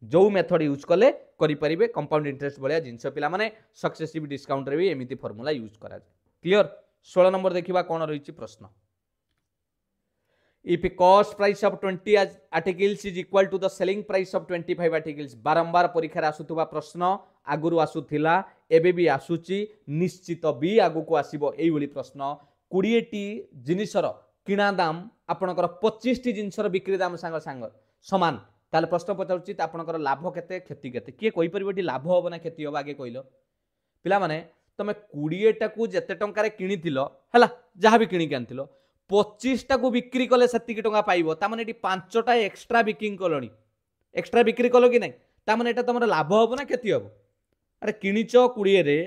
जो मेथड यूज कले करि परिबे कंपाउंड इंटरेस्ट बलिया जिंस पिला माने सक्सेसिव डिस्काउंट रे भी एमिति फार्मूला यूज करा क्लियर 16 नंबर देखिबा कोन रहिछि प्रश्न if cost price of 20 articles is equal to the selling price of 25 articles बारंबार परीक्षा रे आसुतबा प्रश्न आगुरु आसुथिला एबे भी आसुची निश्चित भी आगु को आसीबो एई भली प्रश्न 20 टी जिनिसर किणा दाम आपनकर 25 टी जिनिसर बिक्री दाम संग संग समान ताले प्रश्न पचाउची त आपनकर लाभ केते क्षति केते के कोइ परिबेटी लाभ होबो ना क्षति होबो आगे कहिलो पिला माने तमे 20 टा को जते टंका रे किनिथिलो हला जहा भी किनि के आनथिलो 25 टा को बिक्री कले सतिकी टंका पाइबो ता माने एटी 5 टा एक्स्ट्रा बिकिंग कलोनी एक्स्ट्रा बिक्री कलो कि नै ता माने एटा तमरा लाभ होबो ना क्षति होबो अरे किनिचो 20 रे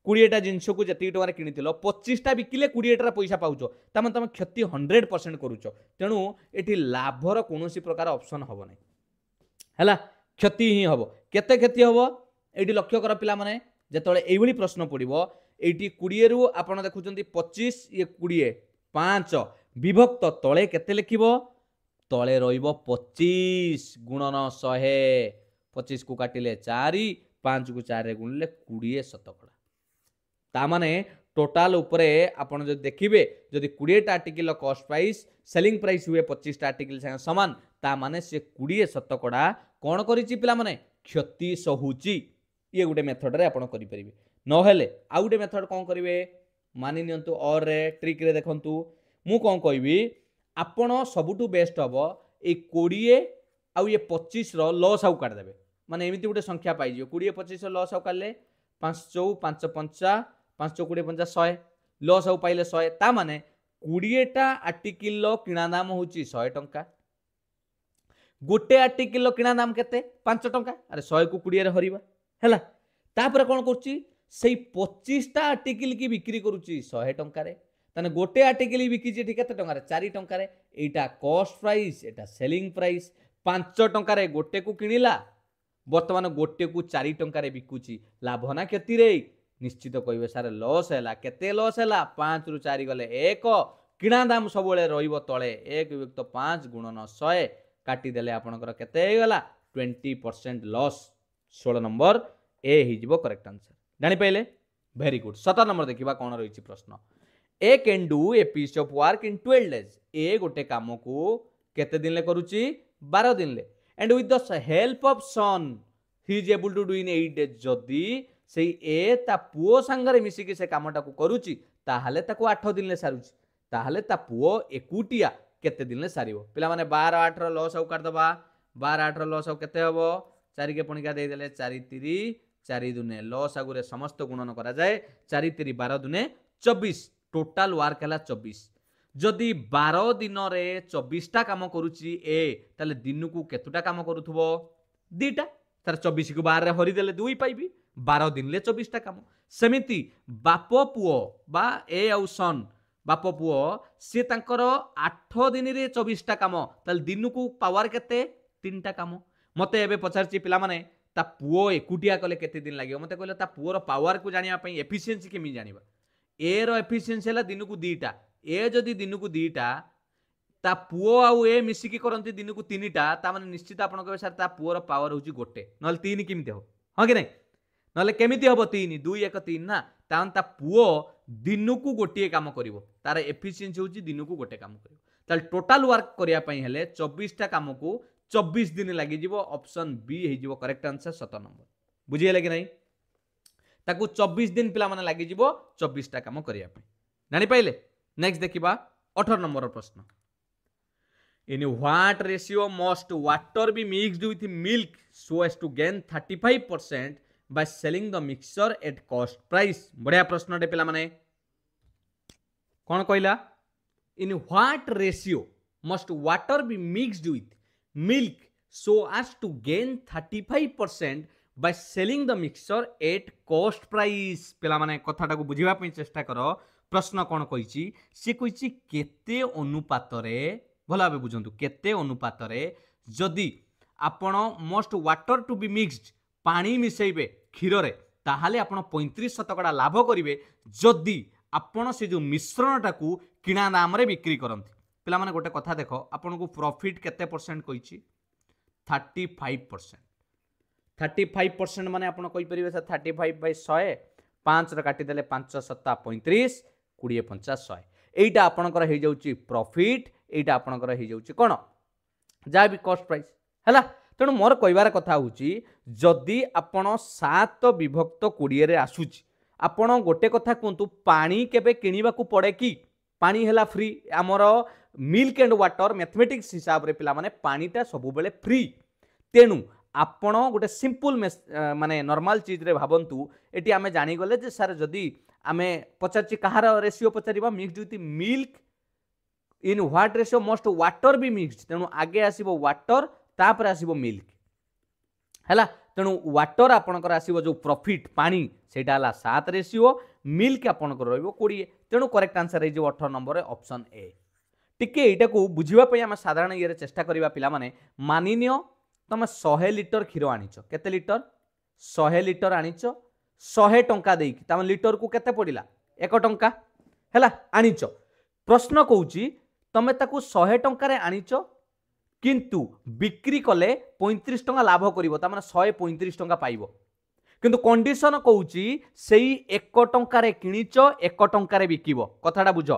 20 टा जिंस को जति टंका रे किनिथिलो 25 टा बिकिले 20 टा पैसा पाउचो ता माने तमे क्षति 100% करूचो तेनु एटी लाभर कोनोसी प्रकार ऑप्शन होबो नै हला क्षति ही होबो केते क्षति होबो एटी लक्ष्य कर पिला माने जेतळे एई भली प्रश्न पडिबो एटी 20 रु आपण देखुचंती 25 ये 20 5 विभक्त तले केते लिखिबो तले रहिबो 25 गुणन 100 25 को काटिले 4 5 को 4 रे गुणले 20 शतकड़ा ता माने टोटाल उपरे आपण जो देखिबे जदि 20टा article cost price selling price हुए 25टा आर्टिकल संगे समान ता माने से 20 शतकड़ा कोन करिछि पिला माने क्षति सहुची ये गुटे मेथड रे आपण करि परिबे न हेले आ गुटे मेथड कोन करिवे मानि नियंतु और रे ट्रिक रे देखंतु मु कोन कहबी आपण सबुटु बेस्ट हबो ए 20 आ ये 25 रो लॉस आउ काट देबे माने एमिति गुटे संख्या पाइ जियो 20 25 रो लॉस आउ काले 5 4 5 5 5 4 20 50 100 लॉस आउ पाइले 100 ता माने 20टा आर्टिकल किणा दाम होची 100 टंका गोटे आर्टिकल किणा दाम केते 5 टंका अरे 100 को 20 रे हरिबा हैला तापर कोन करची सेई 25टा आर्टिकल की बिक्री करूची 100 टंका रे तने गोटे आर्टिकल बिकी जे केते टंका रे 4 टंका रे एटा कॉस्ट प्राइस एटा सेलिंग प्राइस 5 टंका रे गोटे को किनिला वर्तमान गोटे को 4 टंका रे बिकुची लाभ ना क्षति रे निश्चित कहबे सारे लॉस हैला केते लॉस हैला 5 रु 4 गले 1 किणा दाम सब बेले रहिबो तळे 1 युक्त 5 गुणन 100 काटी देले आपनकर केते हे गला 20% लॉस 16 नंबर ए ही जीवो करेक्ट आंसर जानि पाइले वेरी गुड 17 नंबर देखिबा कोन रहिछि प्रश्न a can do a piece of work in 12 days ए गोटे काम को केते दिन ले करूची 12 दिन ले and with the help of son he is able to do in 8 days जदी सेई ए ता पुओ संगरे मिसी के से कामटा को करूची ताहाले ताको 8 दिन ले सारुची ताहाले ता पुओ एकुटिया केते दिन ले सारिबो पिला माने 12 8 रो लॉस आउ काट दबा 12 8 रो लॉस आउ केते हबो 4 के पणिका दे देले 4 3 4 दुने लॉस आगुरे समस्त गुणन करा जाए 4 3 12 दुने 24 टोटल वर्क हला 24 जदि 12 दिन रे 24टा काम करूची ए ताले दिन को केतुटा काम करूथबो दीटा तार 24 को 12 रे हरि देले 2 पाइबी 12 दिन ले 24टा काम सेमिति बाप पुओ बा ए आउ सन बाप पुओ से तांकर 8 दिन रे 24टा काम ताले दिन को पावर केते 3टा काम मते एबे पचारची पिला माने ता पुओ एकुटिया कले केते दिन लागियो मते कहले ता पुओर पावर को जानिया पई एफिशिएंसी केमि जानिबा ए रो एफिशिएंसी हला दिन को 2टा ए जदि दिन को 2टा ता पुओ आउ ए मिसी की करंती दिन को 3टा ता माने निश्चित आपण कहबे सर ता पुओर पावर होची गोटे नल 3 केमिते हो हां कि नै नले केमिते हबो 3 2 1 3 ना तान ता पुओ दिन को गोटे काम करिवो तार एफिशिएंसी होची दिन को गोटे काम करिवो ताल टोटल वर्क करिया पई हेले 24टा काम को 24 दिन लगी जीवो ऑप्शन बी हे जीवो करेक्ट आंसर 17 नंबर बुझियले कि नै ताकू 24 दिन पिला माने लगी जीवो 24टा काम करिया पई जानि पाइले नेक्स्ट देखिबा 18 नंबर प्रश्न in what ratio must water be mixed with milk so as to gain 35% by selling the mixture at cost price बढ़िया प्रश्न टे पिला माने कोन कहला in what ratio must water be mixed with milk so as to gain 35% by selling the mixture at cost price पिला माने कथाटा को बुझिबा पई चेष्टा करो प्रश्न कोन कहिछि से कहिछि केते अनुपात रे भला बे बुझंतु केते अनुपात रे जदी आपण must water to be mixed पानी मिसेइबे खीर रे ताहाले आपण 35% लाभ करिवे जदी आपण से जो मिश्रणटा को किणा दाम रे बिक्री करंती पिला माने गोटे कथा देखो आपन को प्रॉफिट केते परसेंट कहिछि 35% 35% माने आपन कहि परिबे सर 35 बाय 100 5 रे काटी देले 5 7 35 20 50 100 एटा आपनकर हे जाउची प्रॉफिट एटा आपनकर हे जाउची कोन जा भी कॉस्ट प्राइस हैला तेणु मोर कहबार कथा होची जदी आपण 7 विभक्त 20 रे आसुची आपण गोटे कथा कोंतु पानी केबे किनिबा को पड़े कि पानी हैला फ्री आमर मिल्क एंड वाटर मैथमेटिक्स हिसाब रे पिला माने पानीटा सबु बेले फ्री तेणु आपण गोटे सिंपल माने नॉर्मल चीज रे भाबंतु एटी आमे जानि गले जे सर जदी आमे पचारची कहार रेशियो पचारिबा mixed with milk in what ratio must water be mixed तेणु आगे आसीबो वाटर तापर आसीबो मिल्क हैला तेणु वाटर आपणकर आसीबो जो प्रॉफिट पानी सेटा हला 7 रेशियो मिल्क आपणकर रहइबो 20 तेणु करेक्ट आंसर हे जो 18 नंबर ऑप्शन ए टिके एटा को बुझिबा पई हम साधारण ये चेष्टा करिबा पिला माने मानिनियो तमे 100 लिटर खीर आनिचो केते लिटर 100 लिटर आनिचो 100 टंका देकी तमे लिटर को केते पडिला 1 टंका हैला आनिचो प्रश्न कहूची तमे ताकू 100 टंका रे आनिचो किंतु बिक्री कले 35 टंका लाभ करिवो ता माने 135 टंका पाइबो किंतु कंडीशन कहूची सेई 1 टंकार किणीच 1 टंकार बिकिबो कथाटा बुझ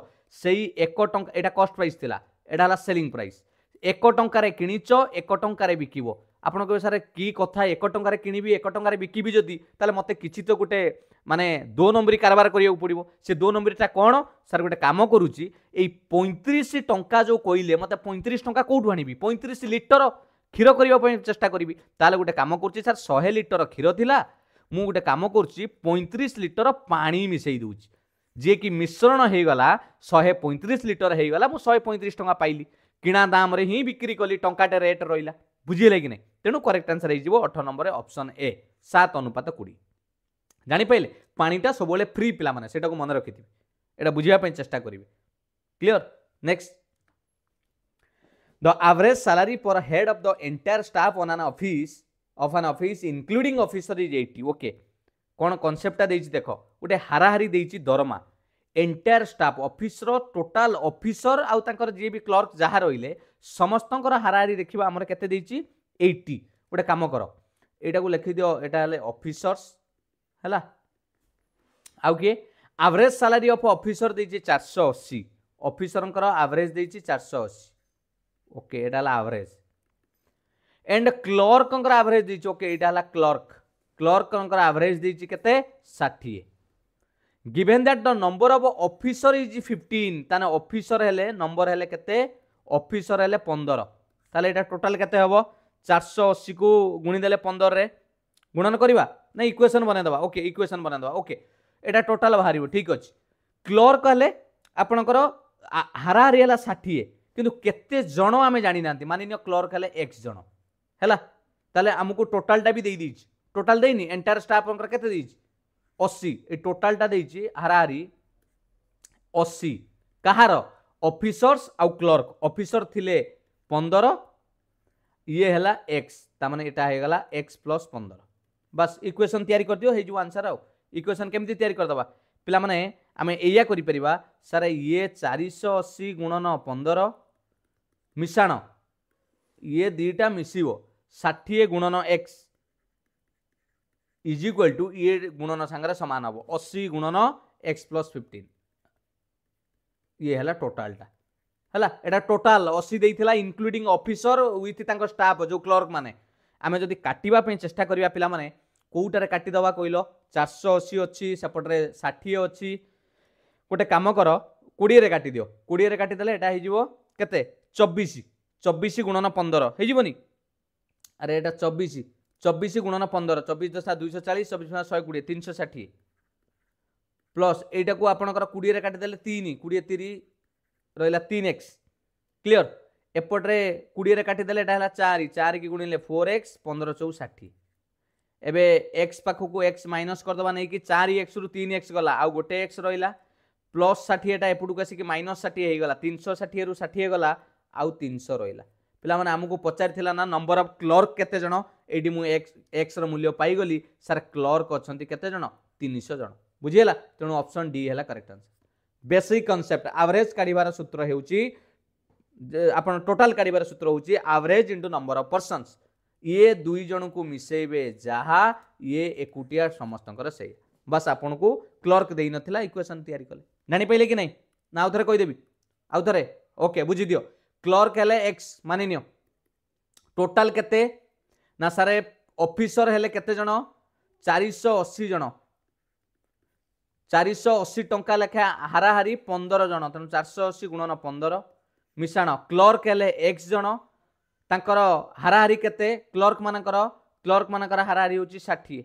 सेई 1 टंका एटा कॉस्ट प्राइस थिला एटा हला सेलिंग प्राइस 1 टंकार किणीच 1 टंकार बिकिबो आपण कहे सर की कथा 1 टंकार किणीबी 1 टंकार बिकिबी जदी ताले मते किछि तो गोटे माने 2 नंबरी कारबार करियो पड़िबो से 2 नंबरीटा कोन सर गोटे काम करूची एई 35 टंका जो कइले मते 35 टंका कोठु आनिबी 35 लिटर क्षीर करने चेष्टा करी ताले गोटे काम कर सर 100 लिटर क्षीर थिला मु गोटे काम कर 35 लिटर पानी मिसई दूची जे कि मिश्रण हो गला 135 लिटर हो गला मु 135 टंका पाइली किणा दाम रे ही बिक्री कली टंकाटे रेट रहिला बुझिले कि नहीं तेणु करेक्ट आंसर हो 8 नंबर ऑप्शन ए 7:20 जानि पाइले पानीटा सब फ्री पिला माने सेटा को मन रखिथि एटा बुझिया पय चेष्टा करिवे clear next the average salary per head of the entire staff on an office including officer is 80 okay कौन कॉन्सेप्टटा देछि देखो गोटे हाराहारी देछि दरमा entire staff officer total officer आउ तांकर जे भी क्लर्क जहाँ रहिले समस्तंकर हाराहारी देखिबा हमर केते देछि 80 गोटे काम करो एटा को लिखि दियो एटा हले ऑफिसर्स हला आउ के एवरेज सैलरी ऑफ ऑफिसर देछि 480 ऑफिसरंकर एवरेज देछि 480 ओके एटा हला एवरेज एंड क्लर्कंकर एवरेज देछि ओके एटा हला क्लर्कंकर एवरेज देछि केते 60 given that the number of officer is 15 ताने ऑफिसर हेले नंबर हेले केते ऑफिसर हेले 15 ताले एटा टोटल केते हबो 480 को गुणी देले 15 रे गुणन करबा ना इक्वेशन बने दबा ओके इक्वेशन बने दबा ओके एटा टोटल बाहरिबो ठीक अछि क्लर्क हेले आपनकर हाराहारी हेला 60 किंतु केते जण आमे जानि नांती मानिनियो क्लर्क हेले x जण हैला ताले हमकु टोटलटा भी देई दीछि टोटल देइनी एंटायर स्टाफ अंकर केते दीछि 80 ए टोटलटा देइछि हाराहारी 80 कहार ऑफिसर्स आउ क्लर्क ऑफिसर थिले 15 ये हैला x ता माने एटा हे गला x + 15 बस इक्वेशन तयारी कर दियो हे जो आंसर आउ इक्वेशन केमति तयारी कर दबा पिला माने आमे एया करि परिबा सर ये 480 गुणन 15 मिसाण ये दीटा मिसिबो 60 गुणन x इज इक्वल टू ये गुणन सांगरे समान हबो 80 गुणन x + 15 ये हला टोटलटा हला एटा टोटल 80 देइथिला इंक्लूडिंग ऑफिसर विथ तांको स्टाफ जो क्लर्क माने आमे जदी काटिबा पे चेष्टा करिया पिला माने कोउटारे काटी दवा कइलो 480 अछि सेपटरे 60 अछि गोटे काम कर 20 रे काटी दियो 20 रे काटी देले एटा हे जिवो केते 24 गुणन 15 हे जिवोनी अरे एटा 24 गुणन 15 24 दशा 240 24 120 360 प्लस एटा को आपनकर 20 रे काटी देले 3 20 3 रहिला 3x क्लियर एपटरे 20 रे काटी देले एटा हला 4 की गुणिले 4x 15 4 60 एबे x पाखु को x माइनस कर दबा नै कि 4x रु 3x गला आ गोटे x रहिला प्लस 60 एटा एपटु को आसी कि माइनस 60 हे गला 360 रु 60 गला आउ 300 रहिला पिला माने हमकु पचार थिला ना नंबर ऑफ क्लर्क केते जण एडी मु x रो मूल्य पाई गली सर क्लर्क अछंती केते जण 300 जण बुझियला तेणु ऑप्शन डी हैला correct answer basic concept average काढिबार सूत्र हेउची आपण टोटल काढिबार सूत्र होउची average into number of persons ये दुई जन को मिसेबे जहा ये एकुटिया समस्तंकर से बस आपन को क्लर्क देई नथिला इक्वेशन तयारी कले जानि पहिले कि नहीं ना आउ थरे कहि देबी आउ थरे ओके बुझि दियो क्लर्क हेले x मानि नियो टोटल केते ना सारे ऑफिसर हेले केते जण 480 जण 480 टंका लेखा हाराहारी 15 जण तनु 480 गुणन 15 मिसाण क्लर्क हेले x जण तांकर हाराहारी केते क्लर्क मानकर हाराहारी होची 60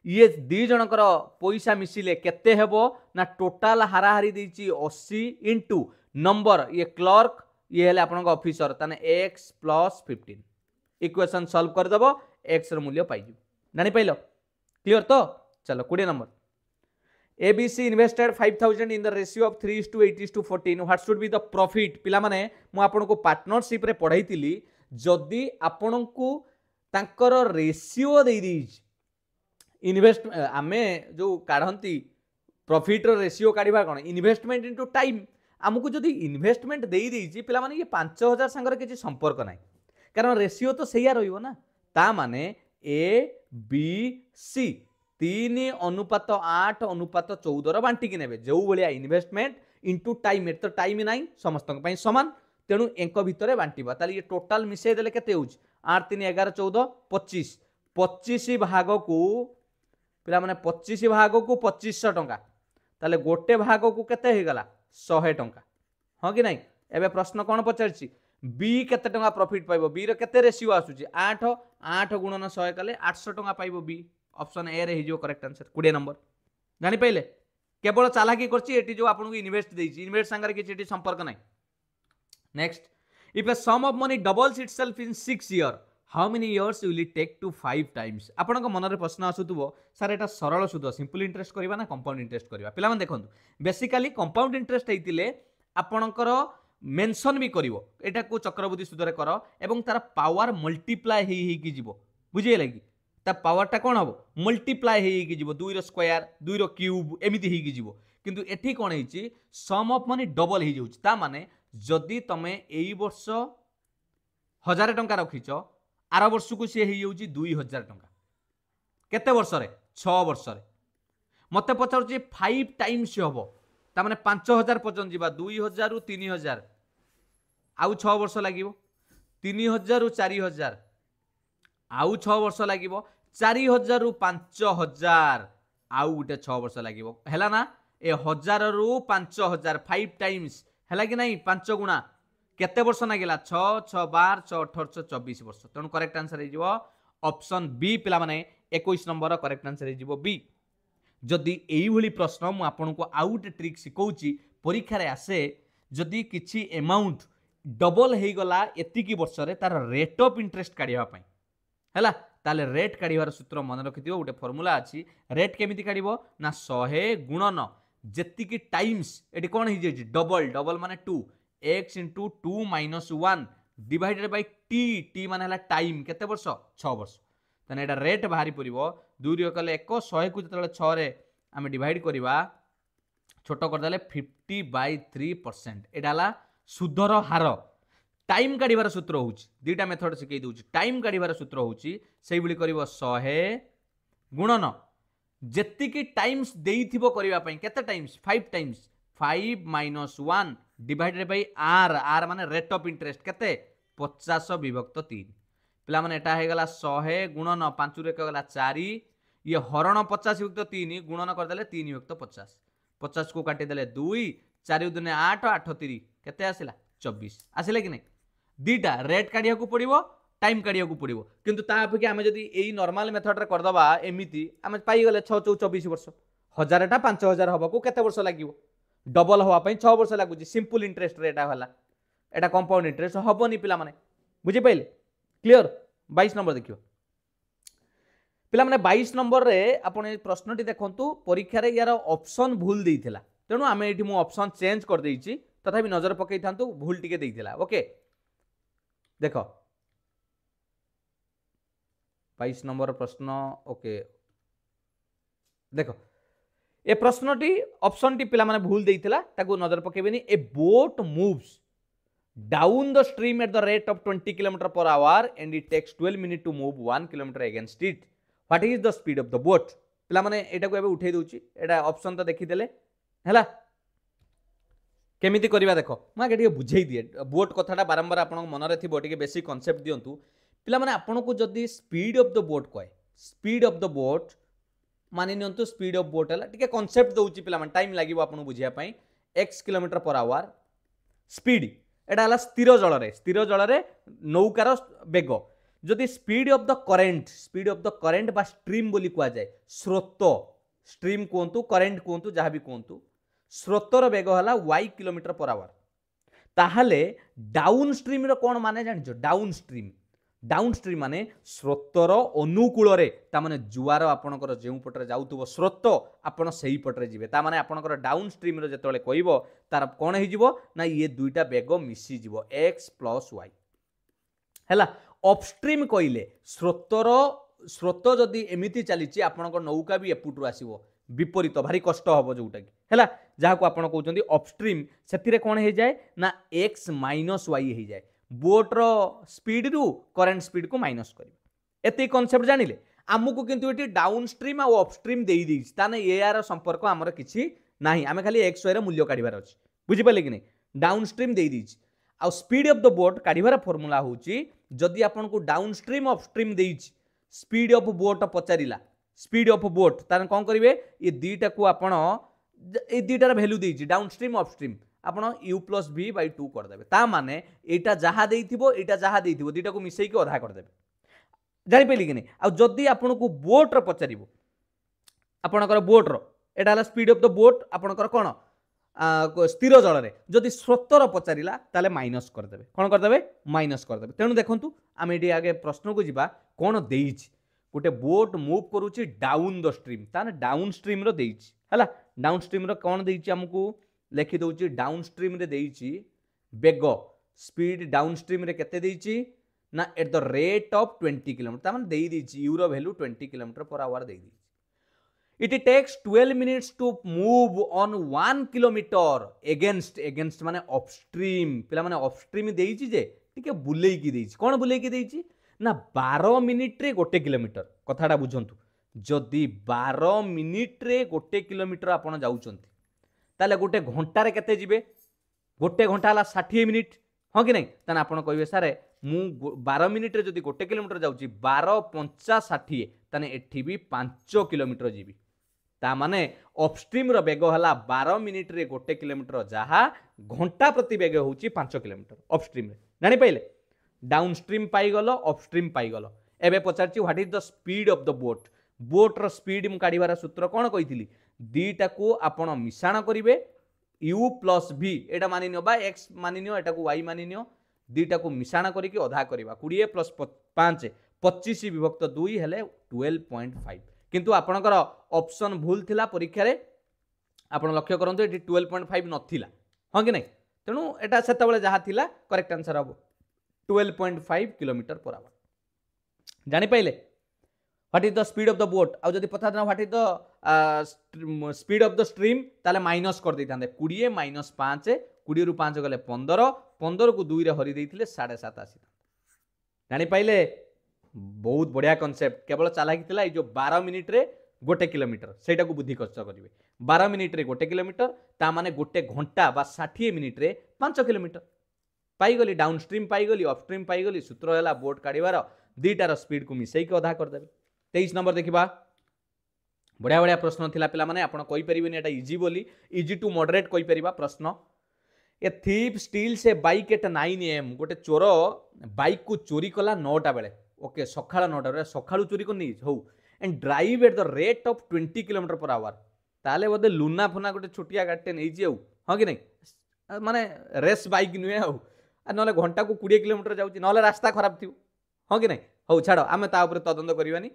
ये दी जनकर पैसा मिसिले केते हेबो ना टोटल हाराहारी देची 80 इनटू नंबर ये क्लर्क ये हेले आपन ऑफिसर ताने x + 15 इक्वेशन सॉल्व कर दबो x रो मूल्य पाई जानि पाइलो क्लियर तो चलो 20 number ABC invested 5000 in the ratio of 3:8:14 what should be the profit पिला माने मु आपन को पार्टनरशिप रे पढाई थिली जदी आपन को तांकर रेशियो दे दीज इन्वेस्ट आमे जो काढंती प्रॉफिट रो रेशियो काढिबा कोन इन्वेस्टमेंट इनटू टाइम हमकु जदी इन्वेस्टमेंट देई देइची पिला माने ये 5000 संगर किछि संपर्क नाही कारण रेशियो तो सैया रहिबो ना ता माने A B C 3:8:14 बांटिकी नेबे जो भलिया इन्वेस्टमेंट इंटू टाइम एत टाइम नाइन समस्त समान तेणु एक भितर बांटिबा ताले ये टोटाल मिसई देले केते होउछ 8 3 11 14 25 25 भाग को पिला माने 25 भाग को 2500 टंका ताले गोटे भाग को केते हे गला 100 टंका हां कि नहीं एबे प्रश्न कोन पचारछि बी केते टंका प्रॉफिट पाइबो बी रो केते रेशियो आसुछि 8 8 गुणन 100 कले 800 टंका पाइबो बी ऑप्शन ए रे हिजो करेक्ट आंसर 20 नंबर जानि पाइले केवल चालाकी करछि एटी जो आपन को इन्वेस्ट देछि इन्वेस्ट संगर किछि एटी संपर्क नै next if a sum of money doubles itself in 6 year how many years will it take to 5 times आपन को मन रे प्रश्न आसुतबो सर एटा सरल सुद सिंपल इंटरेस्ट करबा ना कंपाउंड इंटरेस्ट करबा पिला मन देखंतु बेसिकली कंपाउंड इंटरेस्ट हेतिले आपनकर मेंशन भी करिवो एटा को चक्रवृद्धि सुद रे करो एवं तार पावर मल्टीप्लाई हेई कि जीवो बुझिए कि ता पावरटा कौन हम मल्टीप्लाई हेई जीवो 2 रो स्क्वायर 2 रो क्यूब एमिति हेई जीवो किंतु एठी कोन हेची सम ऑफ मनी डबल हेई जाउछ ता माने जदि तमे एई वर्ष 1000 टंका रखिछ आर वर्ष को से हेई जाउची 2000 टंका केते वर्ष रे 6 वर्ष रे मते पचारछि 5 टाइम्स हबो ता माने 5000 पर्यंत जीवा 2000 रु 3000 आउ 6 वर्ष लागिवो 3000 रु 4000 आउ 6 वर्ष लागिवो 4000 रु 5000 आउ गुटे 6 वर्ष लागिवो हैला ना ए 1000 रु 5000 5 टाइम्स हैला कि नहीं 5 गुणा केते वर्ष नागिला 6 6 12 6 18 24 वर्ष तेणु करेक्ट आंसर हे जीवो ऑप्शन बी पिला माने 21 नंबर करेक्ट आंसर हे जीवो बी जदि एई भली प्रश्न मु आपन को आउट ट्रिक सिखौची परीक्षा रे आसे जदि किछि अमाउंट डबल हे गला एति की वर्ष रे तार रेट ऑफ इंटरेस्ट काढिबा पई हैला ताले रेट काढिबार सूत्र मन रखिथिबो गोटे फार्मूला अछि रेट केमिति काढिबो ना 100 गुणन जेति की टाइम्स एटी कोन हे जे डबल डबल माने 2 x into 2 minus 1 divided by t माने हला टाइम केते वर्ष 6 वर्ष तने एटा रेट बाहरी परिबो 2 रे कले 1 100 को जतले 6 रे आमे डिवाइड करिबा छोटो कर देले 50/3% एटा हला सुधर हार टाइम काढिबार सूत्र होउची दुटा मेथड सिखै दउची टाइम काढिबार सूत्र होउची सेही बली करिवो 100 गुणन जेति की टाइम्स देइथिबो करिबा पई केते times 5 times 5 minus 1 divided by r r माने रेट ऑफ इंटरेस्ट केते 50/3 पिला माने एटा हे गला 100 गुणन 5 रे गला 4 ये हरण 50/3 गुणन कर देले 3/50 50 को काटी देले 2 4 दुने 8 8 3 केते आसिला 24 आसिले कि नै दीटा रेट काढिया को पड़िबो टाइम काढिया को पड़िबो किंतु ता अपेक्षा हमें जदी एई नॉर्मल मेथड रे कर दबा एमिति हमें पाई गले 6 24 वर्ष 1000 टा 5000 हबा को केते वर्ष लागिवो डबल हवा पई 6 वर्ष लागुची सिंपल इंटरेस्ट रेट हला एटा कंपाउंड इंटरेस्ट हबोनी पिला माने बुझि पाइले क्लियर 22 नंबर देखियो पिला माने 22 नंबर रे आपण ए प्रश्नटी देखंतु परीक्षा रे यार ऑप्शन भूल देइथिला तेनु हमें एठी मु ऑप्शन चेंज कर देइची तथापि नजर पकई थांतु भूल टिके देइथिला ओके देखो 22 नंबर प्रश्न ओके देखो ए प्रश्नटी ऑप्शन टी पिला माने भूल देइथिला ताकू नजर पकेबेनी a boat moves down the stream at the rate of 20 km/h and it takes 12 minutes to move 1 km against it what is the speed of the boat पिला माने एटा को एबे उठै दोउची एटा ऑप्शन तो देखि देले हैला केमिति करिबा देखो मा के बुझेई दिए बोट कथाटा बारंबार आपन मन रे थिबो टिके बेसिक कांसेप्ट दियंतु पिला माने आपन को जदी स्पीड ऑफ द बोट कय स्पीड ऑफ द बोट मानि नियंतु स्पीड ऑफ बोट हला टिके कांसेप्ट दोउची पिला माने टाइम लागिबो आपन बुझिया पई x km/h स्पीड एटा हला स्थिर जल रे नौकार बेग जदी स्पीड ऑफ द करेंट बा स्ट्रीम बोली कुआ जाय स्रोत स्ट्रीम कोंतु करेंट कोंतु जहां भी कोंतु स्रोतर बेग हला y km/h ताहले डाउन स्ट्रीम रो कोन माने जानिजो डाउन स्ट्रीम माने स्रोतर अनुकूल रे ता माने जुआर आपनकर जेउ पटरे जाउतबो स्रोत आपन सेही पटरे जिवे ता माने आपनकर डाउन स्ट्रीम रो जेतले कहइबो तार कोन हे जिवो ना ये दुईटा बेग मिसी जिवो x + y हैला अपस्ट्रीम कइले स्रोत जदी एमिति चलीची आपनकर नौका भी एपुटु आसीबो विपरीत भारी कष्ट हबो जोटा कि हैला जहा को आपन कहउचंदी अपस्ट्रीम सेतिरे कोन हे जाय ना x - y हे जाय बोट रो स्पीड रु करेंट स्पीड को माइनस करिवे एते कांसेप्ट जानिले आमको किंतु ये डाउन स्ट्रीम और अपस्ट्रीम दे देइछि ताने यार संपर्क आमर किछि नाही आमे खाली एक्स वाई रो मूल्य काढिबार अछि बुझि पाले कि नहीं डाउन स्ट्रीम दे देइछि आ स्पीड ऑफ द बोट काढिबार फार्मूला होछि जदि आपन को डाउन स्ट्रीम अपस्ट्रीम देइछि स्पीड ऑफ बोट पचारिला स्पीड ऑफ बोट ताने कोन करिवे ये दीटा को आपण ए दीटार वैल्यू देइछि डाउन स्ट्रीम अपस्ट्रीम आपण u प्लस v बाय 2 कर देबे ता माने एटा जहा देइथिबो एटा जहा देइथिबो दीटा को मिसई के अधा कर देबे जानि पेली कि नहीं आ जदि आपण को बोट रो पचारिबो आपणकर बोट रो एटा हला स्पीड ऑफ द बोट आपणकर कोन स्थिर जल रे जदि स्रोतर पचारिला ताले माइनस कर देबे कोन कर देबे माइनस कर देबे तेनु देखंतु आमे एटी आगे प्रश्न को जिबा कोन देइछि गोटे बोट मूव करूछि डाउन द स्ट्रीम ताने डाउन स्ट्रीम रो देइछि हला डाउन स्ट्रीम रो कोन देइछि हमकु लिखि दउछि डाउन स्ट्रीम रे देइछि बेग स्पीड डाउन स्ट्रीम रे केते देइछि ना at the rate of 20 kilometre ता माने देइ देइछि यू रो वैल्यू 20 किलोमीटर पर आवर देइ देइछि It takes 12 minutes to move on 1 kilometer against माने upstream पिला माने upstream देइछि जे टिके बुलेई की देइछि कोन बुलेई की देइछि ना 12 मिनिट रे गोटे किलोमीटर कथाटा बुझंतु जदि 12 मिनिट रे गोटे किलोमीटर आपण जाउचंती ताले गोटे घंटा रे केते जिवे गोटे घंटा हला 60 मिनिट हां कि नहीं ताने आपण कहबे सारे मु 12 मिनिट रे जदि गोटे किलोमीटर जाउची 12 50 60 ताने एठी भी 5 किलोमीटर जीवी ता माने अपस्ट्रीम रो बेग हला 12 मिनिट रे गोटे किलोमीटर जहा घंटा प्रति बेग होउची 5 किलोमीटर अपस्ट्रीम रे जानि पाइले डाउन स्ट्रीम पाई गलो अपस्ट्रीम पाई गलो एबे पचारची what is the speed of the boat boat रो स्पीड मु काढिबार सूत्र कोन कहितली दीटा को आपण मिश्रण करिवे u प्लस v एटा मानि नियो बा x मानि नियो एटा को y मानि नियो दीटा को मिश्रण करी कि आधा करबा 20 प्लस 5 25 विभक्त 2 हेले 12.5 किंतु आपणकर ऑप्शन भूल थिला परीक्षा रे आपण लक्ष्य करंतु एटी 12.5 नथिला हां कि नहीं तेनु एटा सेता बेले जहा थिला करेक्ट आंसर हबो 12.5 किलोमीटर पर आवर जानि पाइले what is the speed of the boat आ जदि पता ना what is the speed of the stream ताले माइनस कर देइतांदे 20 माइनस 5 20 रु 5 गले 15 15 को 2 रे हरि देइथिले 7.5 आसी जानि पाइले बहुत बढ़िया कॉन्सेप्ट केवल चालाकी थिला जो 12 मिनिट रे गोटे किलोमीटर सेटा को बुद्धि खर्च करिवे 12 मिनिट रे गोटे किलोमीटर ता माने गोटे घंटा बा 60 मिनिट रे 5 किलोमीटर पाई गली डाउन स्ट्रीम पाई गली अप स्ट्रीम पाई गली सूत्र हैला बोट काढिबार दीटार स्पीड को मिसई के आधा कर देबे 23 नंबर देखिबा बढ़िया बढ़िया प्रश्न थिला पिला माने आपण कहि परिबेनी एटा इजी बोली इजी टू मॉडरेट कहि परिबा प्रश्न a thief steals a bike at 9 am गोटे चोर बाइक को चोरी कला 9टा बेले ओके सकाळ 9टा रे सकाळू चोरी को नहीं हो and drive eight the rate of 20 kilometre per our ताले बोधे लुना फुना गोटे छोटिया गाडटे नहीं जे हां कि नहीं माने रेस बाइक नुए हो नले घंटा को 20 किलोमीटर जाउची नले रास्ता खराब थियो हां कि नहीं हो छाड़ो आमे ता ऊपर तदंत करबानी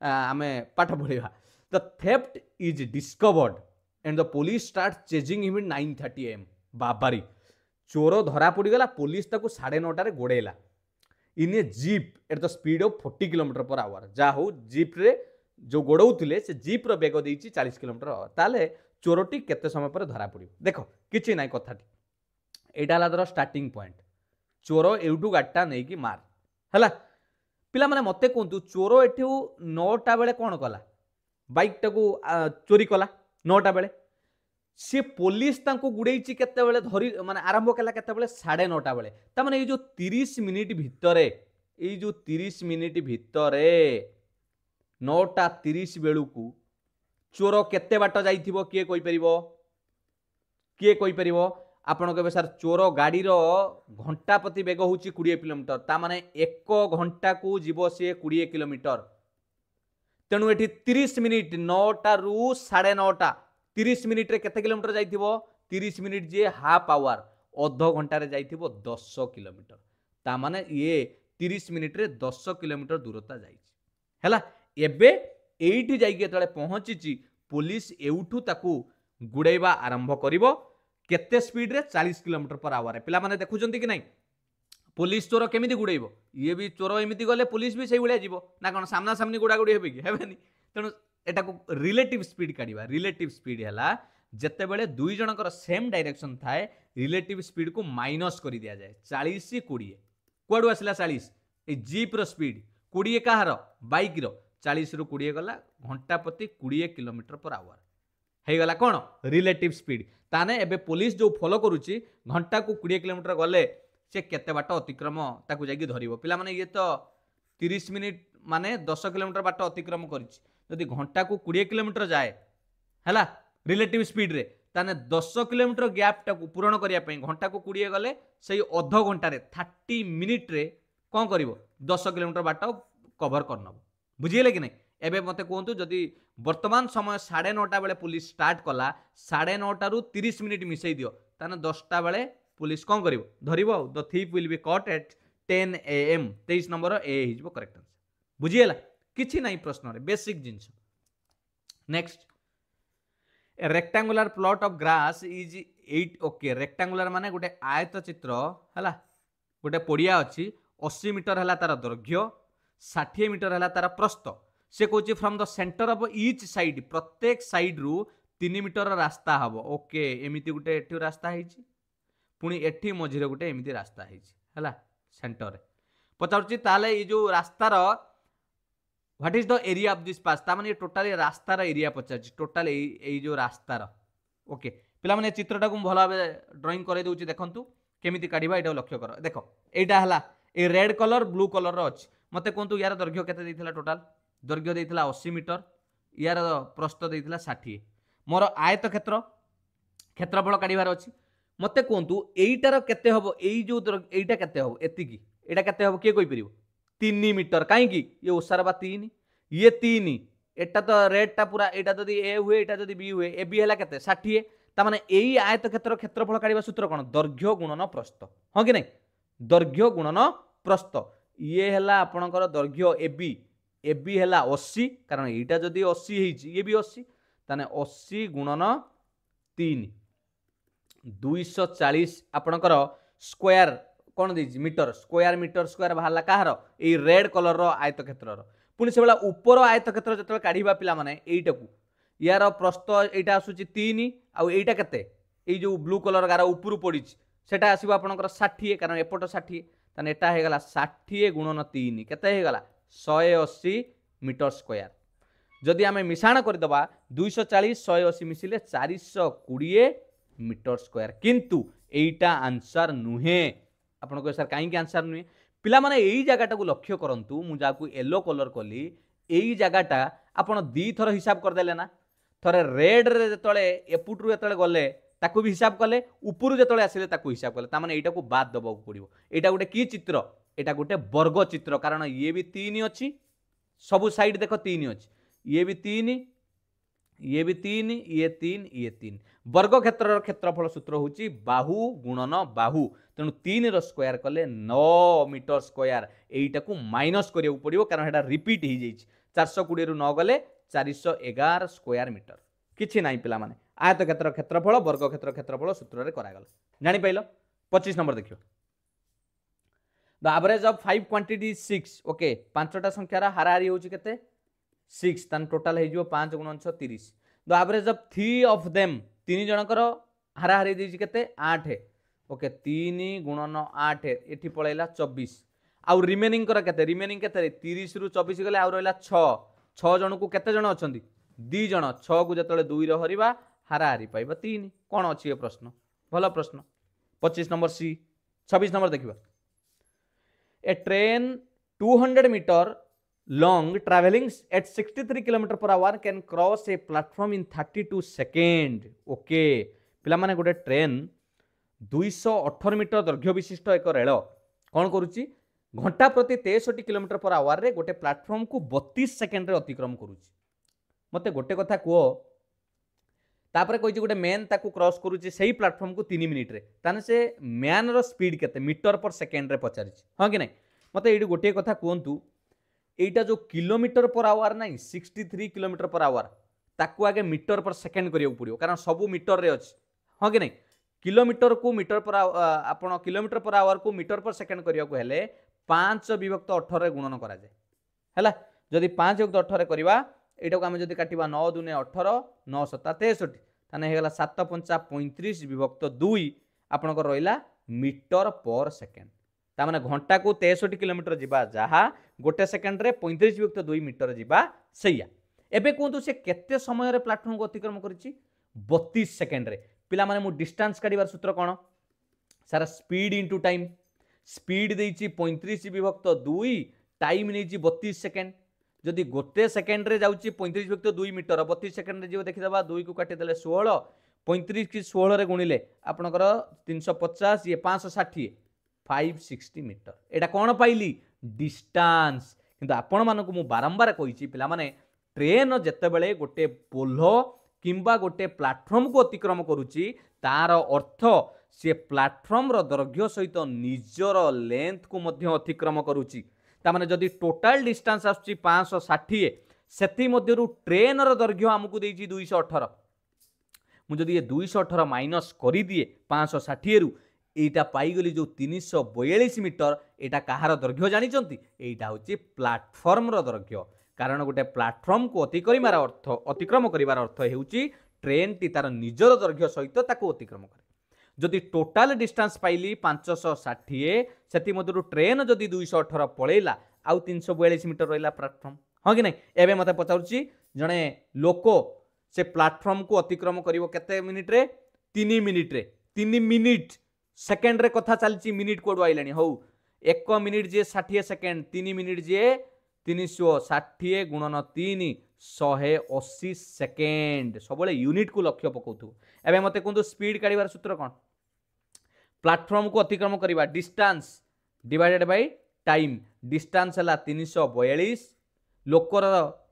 आमे पाठ पढिबा the theft is discovered and the police start chasing him in 9:30 am बाबारी चोर धरा पड़ी गला पुलिस ताको 9:30 रे गोडेला in a jeep at the speed of 40 kilometre per hour जा हो जीप रे जो गोडौथिले से जीप रो बेग देइची 40 किलोमीटर आवर ताले चोरटी केते समय पर धरा पड़ी देखो किछि नाही कथाटी एटा ला दर स्टार्टिंग पॉइंट चोर एउटू गाटा नै कि मार हला पिला माने मते कोंतु चोर एठू 9टा बेले कोन कला बाइक टाकू चोरी कला 9टा बेले सी पुलिस तांको गुडेइची केते बेले धरी माने आरंभ कला केते बेले 9:30 बेले ता माने ए जो 30 मिनिट भितरे ए जो 30 मिनिट भितरे 9:30 बेलू को चोर केते बाट जाइथिबो किए कोइ परिबो आपण कहबे सर चोर गाड़ी रो घंटा प्रति बेग होची 20 किलोमीटर ता माने 1 घंटा को जीवो से 20 किलोमीटर तेणु एठी 30 मिनिट 9टा रु 9:30 30 मिनिट रे केते किलोमीटर जाइथिबो 30 मिनिट जे हाफ आवर अध घंटा रे जाइथिबो 10 किलोमीटर ता माने ये 30 मिनिट रे 10 किलोमीटर दूरता जाइछि हैला एबे एइठी जाइके तळे पहुंचीची पुलिस एउठू ताकू गुडैबा आरंभ करिवो केते स्पीड रे 40 किलोमीटर पर आवर पिला माने देखुचंती कि नहीं पुलिस चोर केमिति गुडैबो ये भी चोर एमिति गले पुलिस भी सेही भलिया जीवो ना कोन सामना सामनी गुडा गुडी हेबे कि हेबेनी तेणु एटा को रिलेटिव स्पीड काढिबा रिलेटिव स्पीड हैला जते बेले दुई जनकर सेम डायरेक्शन थाए रिलेटिव स्पीड को माइनस करि दिया जाए 40 20 कोडू आसिला 40 ए जीप रो स्पीड 20 काहार बाइक रो 40 रु 20 गला घंटा प्रति 20 किलोमीटर पर आवर ହେଇଗଲା କ'ଣ ରିଲେଟିଭ୍ ସ୍ପିଡ୍। ତାହେଲେ ଏବେ ପୋଲିସ ଯେଉଁ ଫଲୋ କରୁଛି ଘଣ୍ଟାକୁ 20 କିଲୋମିଟର ଗଲେ ସେ କେତେ ବାଟ ଅତିକ୍ରମ ତାକୁ ଯାଇକି ଧରିବ। ପିଲାମାନେ ଇଏ ତ 30 ମିନିଟ୍ ମାନେ 10 କିଲୋମିଟର ବାଟ ଅତିକ୍ରମ କରିଛି, ଯଦି ଘଣ୍ଟାକୁ 20 କିଲୋମିଟର ଯାଏ ହେଲା ରିଲେଟିଭ୍ ସ୍ପିଡ୍ରେ, ତାହେଲେ 10 କିଲୋମିଟର ଗ୍ୟାପ୍ଟାକୁ ପୂରଣ କରିବା ପାଇଁ ଘଣ୍ଟାକୁ 20 ଗଲେ ସେଇ ଅଧ ଘଣ୍ଟାରେ 30 ମିନିଟ୍ରେ କ'ଣ କରିବ 10 କିଲୋମିଟର ବାଟ କଭର କରିନେବ। ବୁଝିଗଲେ कि नहीं। एबे मते कहतु जदि वर्तमान समय 9:30 बेले पुलिस स्टार्ट कला 9:30 रु 30 मिनिट मिसई दियो ताने 10टा बेले पुलिस कौन करिवो धरिवो the thief will be caught at 10 AM 23 number ए हिजबो करेक्ट आंसर। बुझिएला किछि नाही प्रश्न रे बेसिक जिंस। Next a rectangular plot of grass is 8 okay rectangular माने गोटे आयत चित्र हला गोटे पड़िया अछि 80 मीटर हला तार दैर्घ्य 60 मीटर हला तार प्रस्थ से कहूँ from the centre of each side प्रत्येक साइड रु 3 मीटर रास्ता हम ओके एमती गोटे एठी रास्ता है पुणी एठी मझिरे गोटे एमती रास्ता है सेंटर पचारुची ताले ये जो रास्तार what is the area of this path तामाने टोटली रास्तार एरिया पचार टोटाल ये जो रास्तार ओके पिला माने चित्रटा को भल भाव ड्राइंग कर दूसरी देखु केमी काढ़ा ये लक्ष्य कर देख यहाँ है ये रेड कलर ब्लू कलर अच्छी मत कहतु यार दैर्घ्य केते टोटाल दैर्घ्य देइथिला 80 मीटर यार प्रस्थ देइथिला 60 मोर आयत क्षेत्रफल काढ़ार अच्छी मत कहतु एईटार केते हबो एई जो एईटा केते हबो एतिकी एटा केते हबो के कोइ परिबो 3 मीटर काहे कि ये ओसार बा 3 ये 3 एटा तो रेडटा पूरा एटा जदि ए हुए एटा जदि बी हुए ए बी हला केते 60 ता माने एई आयत क्षेत्रफल काढ़ा सूत्र कोन दैर्घ्य गुणन प्रस्थ हां कि नहीं दैर्घ्य गुणन प्रस्थ ये हला आपणकर दैर्घ्य ए बी है 80 कारण यहाँ जदि 80 ये भी 80 ताने 80 गुणन 3 240 आपणकर स्क्वायर कौन दे मीटर स्क्वायर बाहर कहार ये रेड कलर आयत क्षेत्र पुणी से भाला ऊपर आयत क्षेत्र जो काढ़ा पिला माने एटा को यार प्रस्थ यहाँ आसूची 3 आईटा केते ये जो ब्लू कलर गार ऊपर पड़ी सेटा आसो आपणकर 60 कारण एपट 60 ताने एटा हो गला 60 गुणन 3 केते हो गला 180 मीटर स्क्वायर जदि आम मिशाण करदे 240 180 मिसिले 420 मीटर स्क्वायर किंतु एटा आंसर नुहे आपन को सर कहीं आंसर नुहे पिला माने एई जगह को लक्ष्य करंतु मु जाकू येलो कलर कली एई जगहटा आपन दी थर हिसाब कर देले ना थरे रेड रे जतले एपुट रु जतले गले ताकू भी हिसाब कले ऊपर जतले आसिले ताकू हिसाब कले ता माने एटा को बाद दबाकू पड़िबो एटा गोटे की चित्र एटा गोटे वर्ग चित्र कारण ये भी 3 अच्छी सबु साइड देख 3 अच्छी ये भी 3 ये भी 3 ये 3 ये 3 वर्ग क्षेत्र क्षेत्रफल सूत्र होची बाहु गुणन बाहु तेणु 3 रो स्क्वायर कले 9 मीटर स्क्वायर एटा को माइनस करिया पड़िबो कारण एटा रिपीट हो जाई 420 रु 9 गले 411 स्क्वायर मीटर किछि नाही पिला माने आयत क्षेत्र क्षेत्रफल वर्ग क्षेत्र क्षेत्रफल सूत्र रे करागल जानि पाइलो 25 नंबर देखियो the average of 5 quantity 6 okay पांचटा संख्यार हाराहारी होची केते 6 तान टोटल हे जिवो 5 गुणन 6 30 the average of 3 of them तीन जनकर हाराहारी देछि केते 8 ओके 3 गुणन 8 एठी पळैला 24 आउ रिमेनिंग कर केते रिमेनिंग केते 30 रु 24 गले आउ रहला 6 जन को केते जन अछंती 2 जन 6 को जतले 2 रे हरिबा हाराहारी पाइबा 3 कोन अछि ए प्रश्न भलो प्रश्न 25 नंबर सी 26 नंबर देखिबा A train 200 meter long traveling at 63 km per hour can cross a platform in 32 seconds. Okay. पिला माने गोटे ट्रेन 218 मीटर दैर्घ्य विशिष्ट एक रेल कौन करुच्ची घंटा प्रति 63 किलोमीटर पर आवर रे गोटे प्लाटफर्म को 32 सेकेंड रे अतिक्रम करुच्ची मते गोटे कथा कहो तापर कहि गोटे मैन ताकू क्रॉस करुच्ची सही प्लाटफर्म को 3 मिनिट रे ताने से मैन रो स्पीड केते मीटर पर सेकेंड रे पचारिछि हां कि नहीं मते एडी गोटे कथा कहंतु एटा जो किलोमीटर पर आवर नहीं 63 किलोमीटर पर आवर ताकू आगे मीटर पर सेकेंड करियो पड़ियो कारण सब मीटर रे अछि हां कि नहीं किलोमीटर को मीटर पर आपण किलोमीटर पर आवर को मीटर पर सेकेंड करियो को हेले 5 विभक्त 18 रे गुणन करा जाय हैला जदि 5 विभक्त 18 करबा एटा को हम जदि काटिबा 9 दुने 18 9 7 63 ताने हेगला 7 5 35 विभक्त 2 आपण को रहिला मीटर पर सेकेंड ता माने घंटा को 63 किलोमीटर जिबा जहा गोटे सेकेंड रे 35/2 मीटर जीवा सैया एबे कहतु से केते समय रे प्लाटफॉर्म को अतिक्रम करिछि 32 सेकेंड रे पिला माने मु डिस्टेंस काढिबार सूत्र कोन सारा स्पीड इनटू टाइम स्पीड देछि 35/2 टाइम नेछि 32 सेकेंड जदि गोटे सेकेंड रे जाउछि 35/2 मीटर 32 सेकेंड रे जीव देखि दबा 2 को काटि देले 16 35 की 16 रे गुणिले आपनकर 350 ये 560 560 मीटर एटा कोन पाइली डिस्टेंस किंतु आपण मानको मु बारंबार कहिछि पिला माने ट्रेन जेते बेले गोटे पोलो किंबा गोटे प्लाटफॉर्म को अतिक्रम करूची तार अर्थ से प्लाटफॉर्म रो दैर्घ्य सहित निजर लेंथ को मध्य अतिक्रम करूची ता माने जदि टोटल डिस्टेंस आछी 560 सेति मध्यरु ट्रेन रो दैर्घ्य हमकु देछि 218 मु जदि ये 218 माइनस करि दिए 560 रु एटा पाई गली जो 342 मीटर एटा कहार दैर्घ्य जानि चंती एटा होची प्लाटफॉर्म रो दैर्घ्य कारण गोटे प्लाटफॉर्म को अतिक्रम करिवार अर्थ हेउची ट्रेन टी तार निजर दैर्घ्य सहित ताको अतिक्रम करे जदि टोटल डिस्टेंस पाइली 560 सेति मधुरु ट्रेन जदि 218 पळेला आउ 342 मीटर रहिला प्लाटफॉर्म हां कि नै एबे मते पचाउची जणे लोको से प्लाटफॉर्म को अतिक्रम करिवो केते मिनिट रे 3 मिनिट रे 3 मिनिट सेकेंड रे कथा चलची मिनिट कोड आइलानी हौ 1 मिनिट जे 60 सेकेंड 3 मिनिट जे 360 गुणन 3 180 सेकेंड सब यूनिट को लक्ष्य पकाउथु एबे मते कोंतु स्पीड काढिबार सूत्र कोन प्लाटफॉर्म को अतिक्रम करिबा distance divided by time distance हला 342 लोकर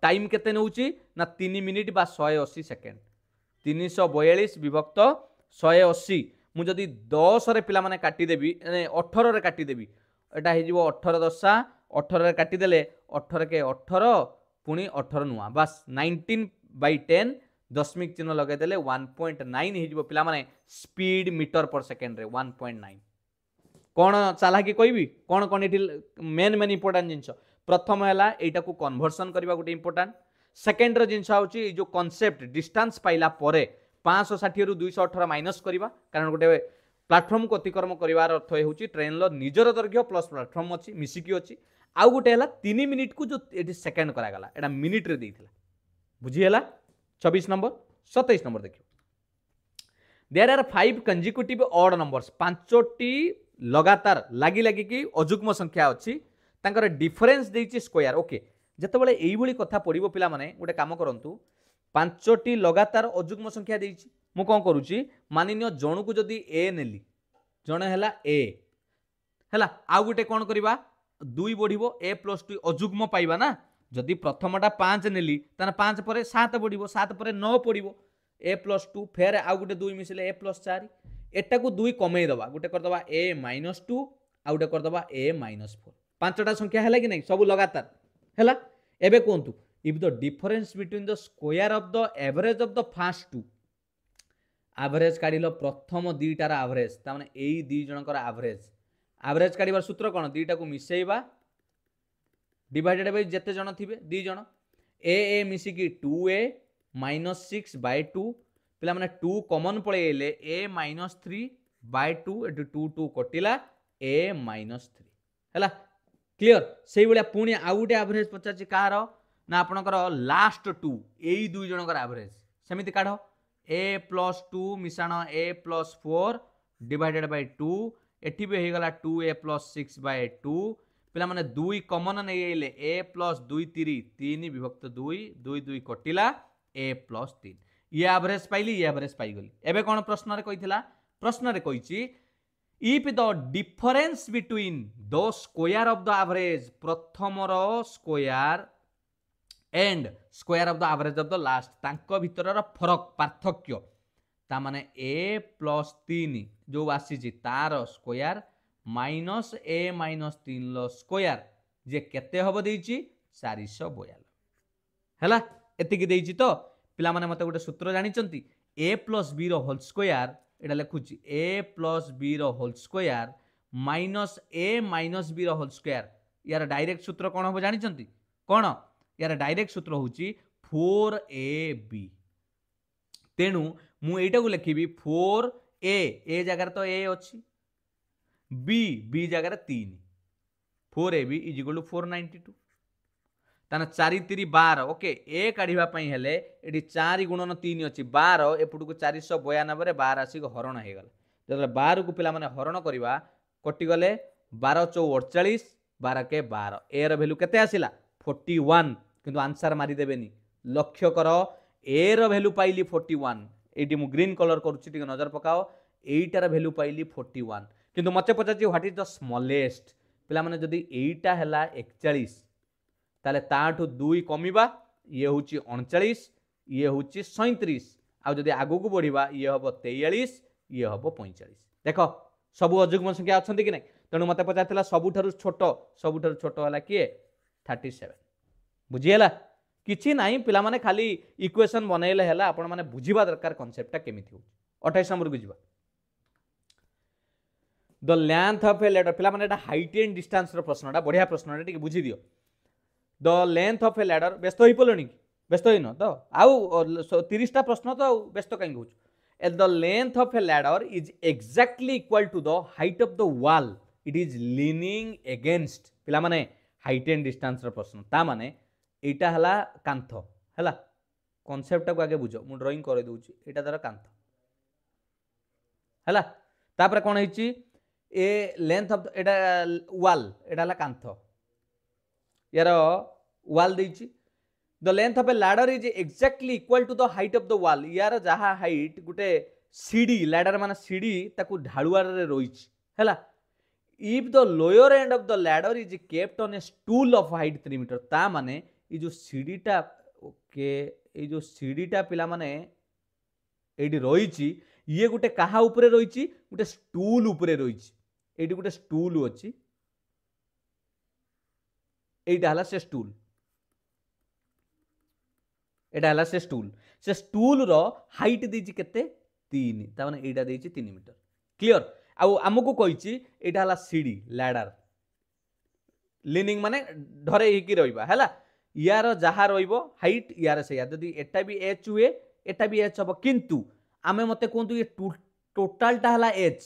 टाइम केते नउची ना 3 मिनिट बा 180 सेकेंड 342 विभक्त 180 मु जदि 10 रे पिला माने काटी देबी 18 रे काटी देबी एटा हे जिवो 18 दशा 18 रे काटी देले 18 के 18 पुणी 18 नुआ बस 19/10 दशमिक चिन्ह लगे देले 1.9 हे जिवो पिला माने स्पीड मीटर पर सेकेंड रे 1.9 कोन चालाकी कहबी कोन कोन एठी मेन इंपोर्टेंट जिंस प्रथम हैला एटा को कन्वर्सन करबा गुटे इंपोर्टेंट सेकेंड रो जिंस होची जो कांसेप्ट डिस्टेंस पाइला परे 560 रु 218 माइनस करबा कारण गुटे प्लाटफॉर्म को अतिक्रम करिवार अर्थ हेउची ट्रेन लो निजर दैर्घ्य प्लस प्लाटफॉर्म अछि मिसिकी अछि आउ गुटे हैला 3 मिनिट को जो एठी सेकेंड करा गला एटा मिनिट रे देइथिला बुझी हैला 24 नंबर 27 नंबर देखियो there are 5 consecutive odd numbers पांचोटी लगातार लागी लागी की अजुग्म संख्या अछि तांकर डिफरेंस देइछि स्क्वायर ओके जतबेले एई भली कथा पडिबो पिला माने गुटे काम करंतु पांचोटी लगातार अजुग्म संख्या देइछि मु कोन करूछि मानिनियो जणु को जदी ए नेली जणे हैला ए हैला आ गुटे कोन करबा 2 बढ़िबो ए + 2 अजुग्म पाइबा ना जदी प्रथमटा 5 नेली ताना 5 परे 7 बढ़िबो 7 परे 9 पडिबो ए + 2 फेर आ गुटे 2 मिसले ए + 4 एटा को 2 कमेई दबा गुटे कर दबा ए - 2 आ गुटे कर दबा ए - 4 पांचटा संख्या हैला कि नहीं सब लगातार हैला एबे कोंतु if the difference between the square of the average of the first two average काढिलो प्रथम दीटार एवरेज ता माने एई दी जनकर एवरेज काढिबार सूत्र कोन दीटा को मिसेइबा डिवाइडेड बाय जेते जण थिबे दी जण ए मिसी की 2a - 6/2 पिला माने 2 कॉमन पळेले a - 3/2 एटु 2 2 कटिला a - 3 हैला क्लियर सेही बलिया पुणी आ गुटे एवरेज पचाची कार ना आपनकर लास्ट 2 एई दुई जनकर एवरेज सेमिति काढो a + 2 मिसाण a + 4 डिवाइडेड बाय 2 एठी बे हे गला 2a + 6/2 पिला माने 2 कॉमन नै आइले a + 2 3 विभक्त 2 2 2 कटिला a + 3 ये एवरेज पाइली ये एवरेज पाई गली एबे कोन प्रश्न रे कहितला प्रश्न रे कहिची if the difference between the square of the average प्रथम रो square and square of the average of the last तांको भितर फरक पार्थक्य ता माने a + 3 जो आसी तार स्क्वायर माइनस a - 3 लो स्क्वायर जे केते हबो देइची 442 हैला एतिकी देइची तो पिला माने मते गोटे सूत्र जानि चंती a + b रो होल स्क्वायर एटा लिखुची a + b रो whole square minus a - b रो होल स्क्वायर यार डायरेक्ट सूत्र कोन हबो जानि चंती कोन यार डायरेक्ट सूत्र होची 4ab तेणु मु एटा को लिखिबी 4a ए जगह तो a अछि b जगह 3 4ab इज इक्वल टू 492 ताने 4 3 12 ओके ए काढिबा पई हेले एडी 4 गुणन 3 अछि 12 एपुट को 492 रे 12 आसी हरण हे गला जब 12 को पिला माने हरण करबा कटि गले 12 4 48 12 के 12 ए रो वैल्यू केते आसिला 41 किंतु आंसर मारी देबेनी लक्ष्य करो ए रो वैल्यू पाइली 41 एटी मु ग्रीन कलर करूची टिके नजर पकाओ एटार वैल्यू पाइली 41 किंतु मते पचाची व्हाट इज द स्मॉलेस्ट पिला माने जदी एटा हला 41 ताले ताठू 2 कमिबा ये होची 39 ये होची 37 आ जदी आगु को बढ़िबा ये हबो 43 ये हबो 45 देखो सब अजुग्म संख्या अछंती कि नै तणु मते पचारथिला सबुठारु छोट हला किए 37 बुझिएला किछि नाही पिला माने खाली इक्वेशन बनेले हला आपण माने बुझिबा दरकार कांसेप्टटा केमिति हो 28 नंबर को जिबा the length of a ladder पिला माने एटा हाइट एंड डिस्टेंस रो प्रश्नटा बढ़िया प्रश्नटा ठीक बुझि दियो the length of a ladder व्यस्त होई पलोनी व्यस्त होई न तो आउ 30 टा प्रश्न तो व्यस्त काई होछ the length of a ladder is exactly equal to the height of the wall it is leaning against पिला माने हाइट एंड डिस्टेंस रो प्रश्न ता माने एटा हला कांथ हला कांसेप्ट को आगे बुझो मु ड्राइंग कर दूची एटा दर कांथ हला तापर कोन हिची ए लेंथ ऑफ एटा वॉल एटा हला कांथ यार वॉल देची the length of a ladder is exactly equal to the height of the wall यार जहा हाइट गुटे सीढ़ी लैडर माने सीढ़ी ताकू ढालुआर रे रोइची हला if the lower end of the ladder is kept on a stool of height 3 metre ता माने ये जो सीढ़ीटा ओके ये जो सीढ़ीटा पिला माने एडी रोइची ये गुटे कहा ऊपर रोइची गुटे स्टूल ऊपर रोइची एडी गुटे स्टूल अछि एटा हला से स्टूल एटा हला से स्टूल रो हाइट देछि केते 3 ता माने एटा देछि 3 मीटर क्लियर आ हमकु कहिछि एटा हला सीढ़ी लैडर लीनिंग माने धरे हिकी रहइबा हला यार जहा रहिबो हाइट यार से यदि एटा भी एच हुए एटा भी एच हबो किंतु आमे मते कोंतु ये टोटल टा हला एच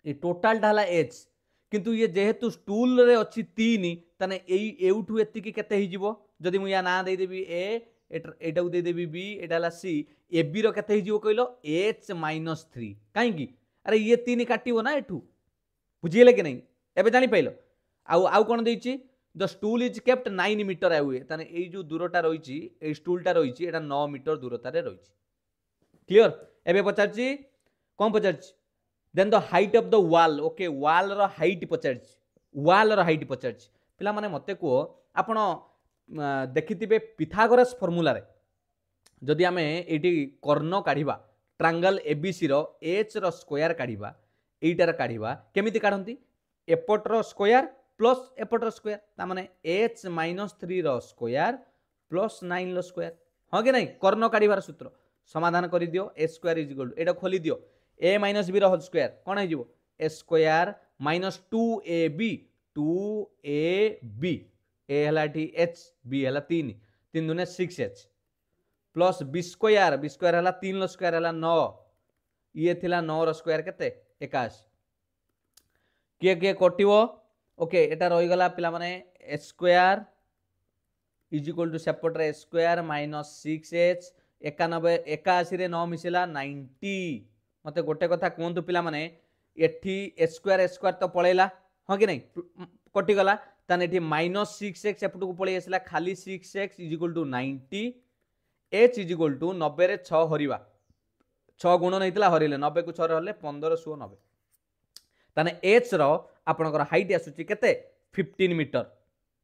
ये टोटल टा हला एच किंतु ये जेहेतु स्टूल रे अछि 3 तने एई एउठु एति की केते हि जिवो जदि मु या ना दे देबी ए एटा को दे देबी बी एटा हला सी ए बी रो केते हि जिवो कहिलो h - 3 काहे की अरे ये 3 काटिबो ना एठु बुझिले कि नै एबे जानि पाइलो आउ कोन देछि the stool is kept 9 metre हुए ताने ए जो दूरटा रहिछि ए स्टूलटा रहिछि एटा 9 मीटर दूरतारे रहिछि क्लियर एबे पचारछि कोन पचारछि then the height of the wall okay wall रो हाइट पचारछि वॉल रो हाइट पचारछि पिला माने मते को आपण देखिथिबे पिथागोरस फार्मूला रे जदि आमे एटी कर्ण काढिबा ट्रायंगल एबीसी रो एच रो स्क्वायर काढिबा एटार काढिबा केमिति काढंती एपट रो स्क्वायर प्लस एपट रो स्क्वायर ता माने h - 3 रो स्क्वायर प्लस 9 रो स्क्वायर हो कि नहीं कर्ण काढिबार सूत्र समाधान करि दियो a square is equal to एटा खोली दियो a - b रो होल स्क्वायर कोन हे जिवो a square minus 2ab a हला ठी h b हला 3 3 दुने 6h प्लस b स्क्वायर हला 3 रो स्क्वायर हला 9 ये थिला 9 रो स्क्वायर केते 21 के कटिवो ओके एटा रही गला पिला माने h square is equal to सेपट रे स्क्वायर माइनस 6h 91 81 रे 9 मिसिला 90 मते गोटे कथा कोंतु पिला माने एठी h स्क्वायर तो पळेला हो कि नहीं कटि गला ताने एठी माइनस 6x एपट को पळै आसिला खाली 6x is equal to 90 h is equal to 90 रे 6 हरिबा 6 गुण नैतिला हरिले 90 को 6 रे हले 1590 ताने h रो आपनकर हाइट आसुची केते 15 मीटर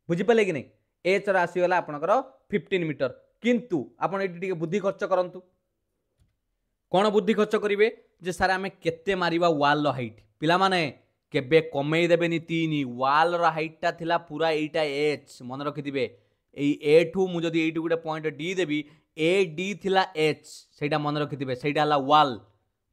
बुझि पले कि नहीं h रो आसी गला आपनकर 15 मीटर किंतु आपण एटी टिके बुद्धि खर्च करंतु कोन बुद्धि खर्च करिवे जे सारा हमें केते मारिबा वॉल रो हाइट पिला माने केबे कमेई देबेनी 3 वॉल रो हाइट टा थिला पूरा एटा h मन रखि दिबे एई a ठू मु जदी एटू गुटे point d Devi a d थिला h सेटा मन रखि दिबे सेटा हला वॉल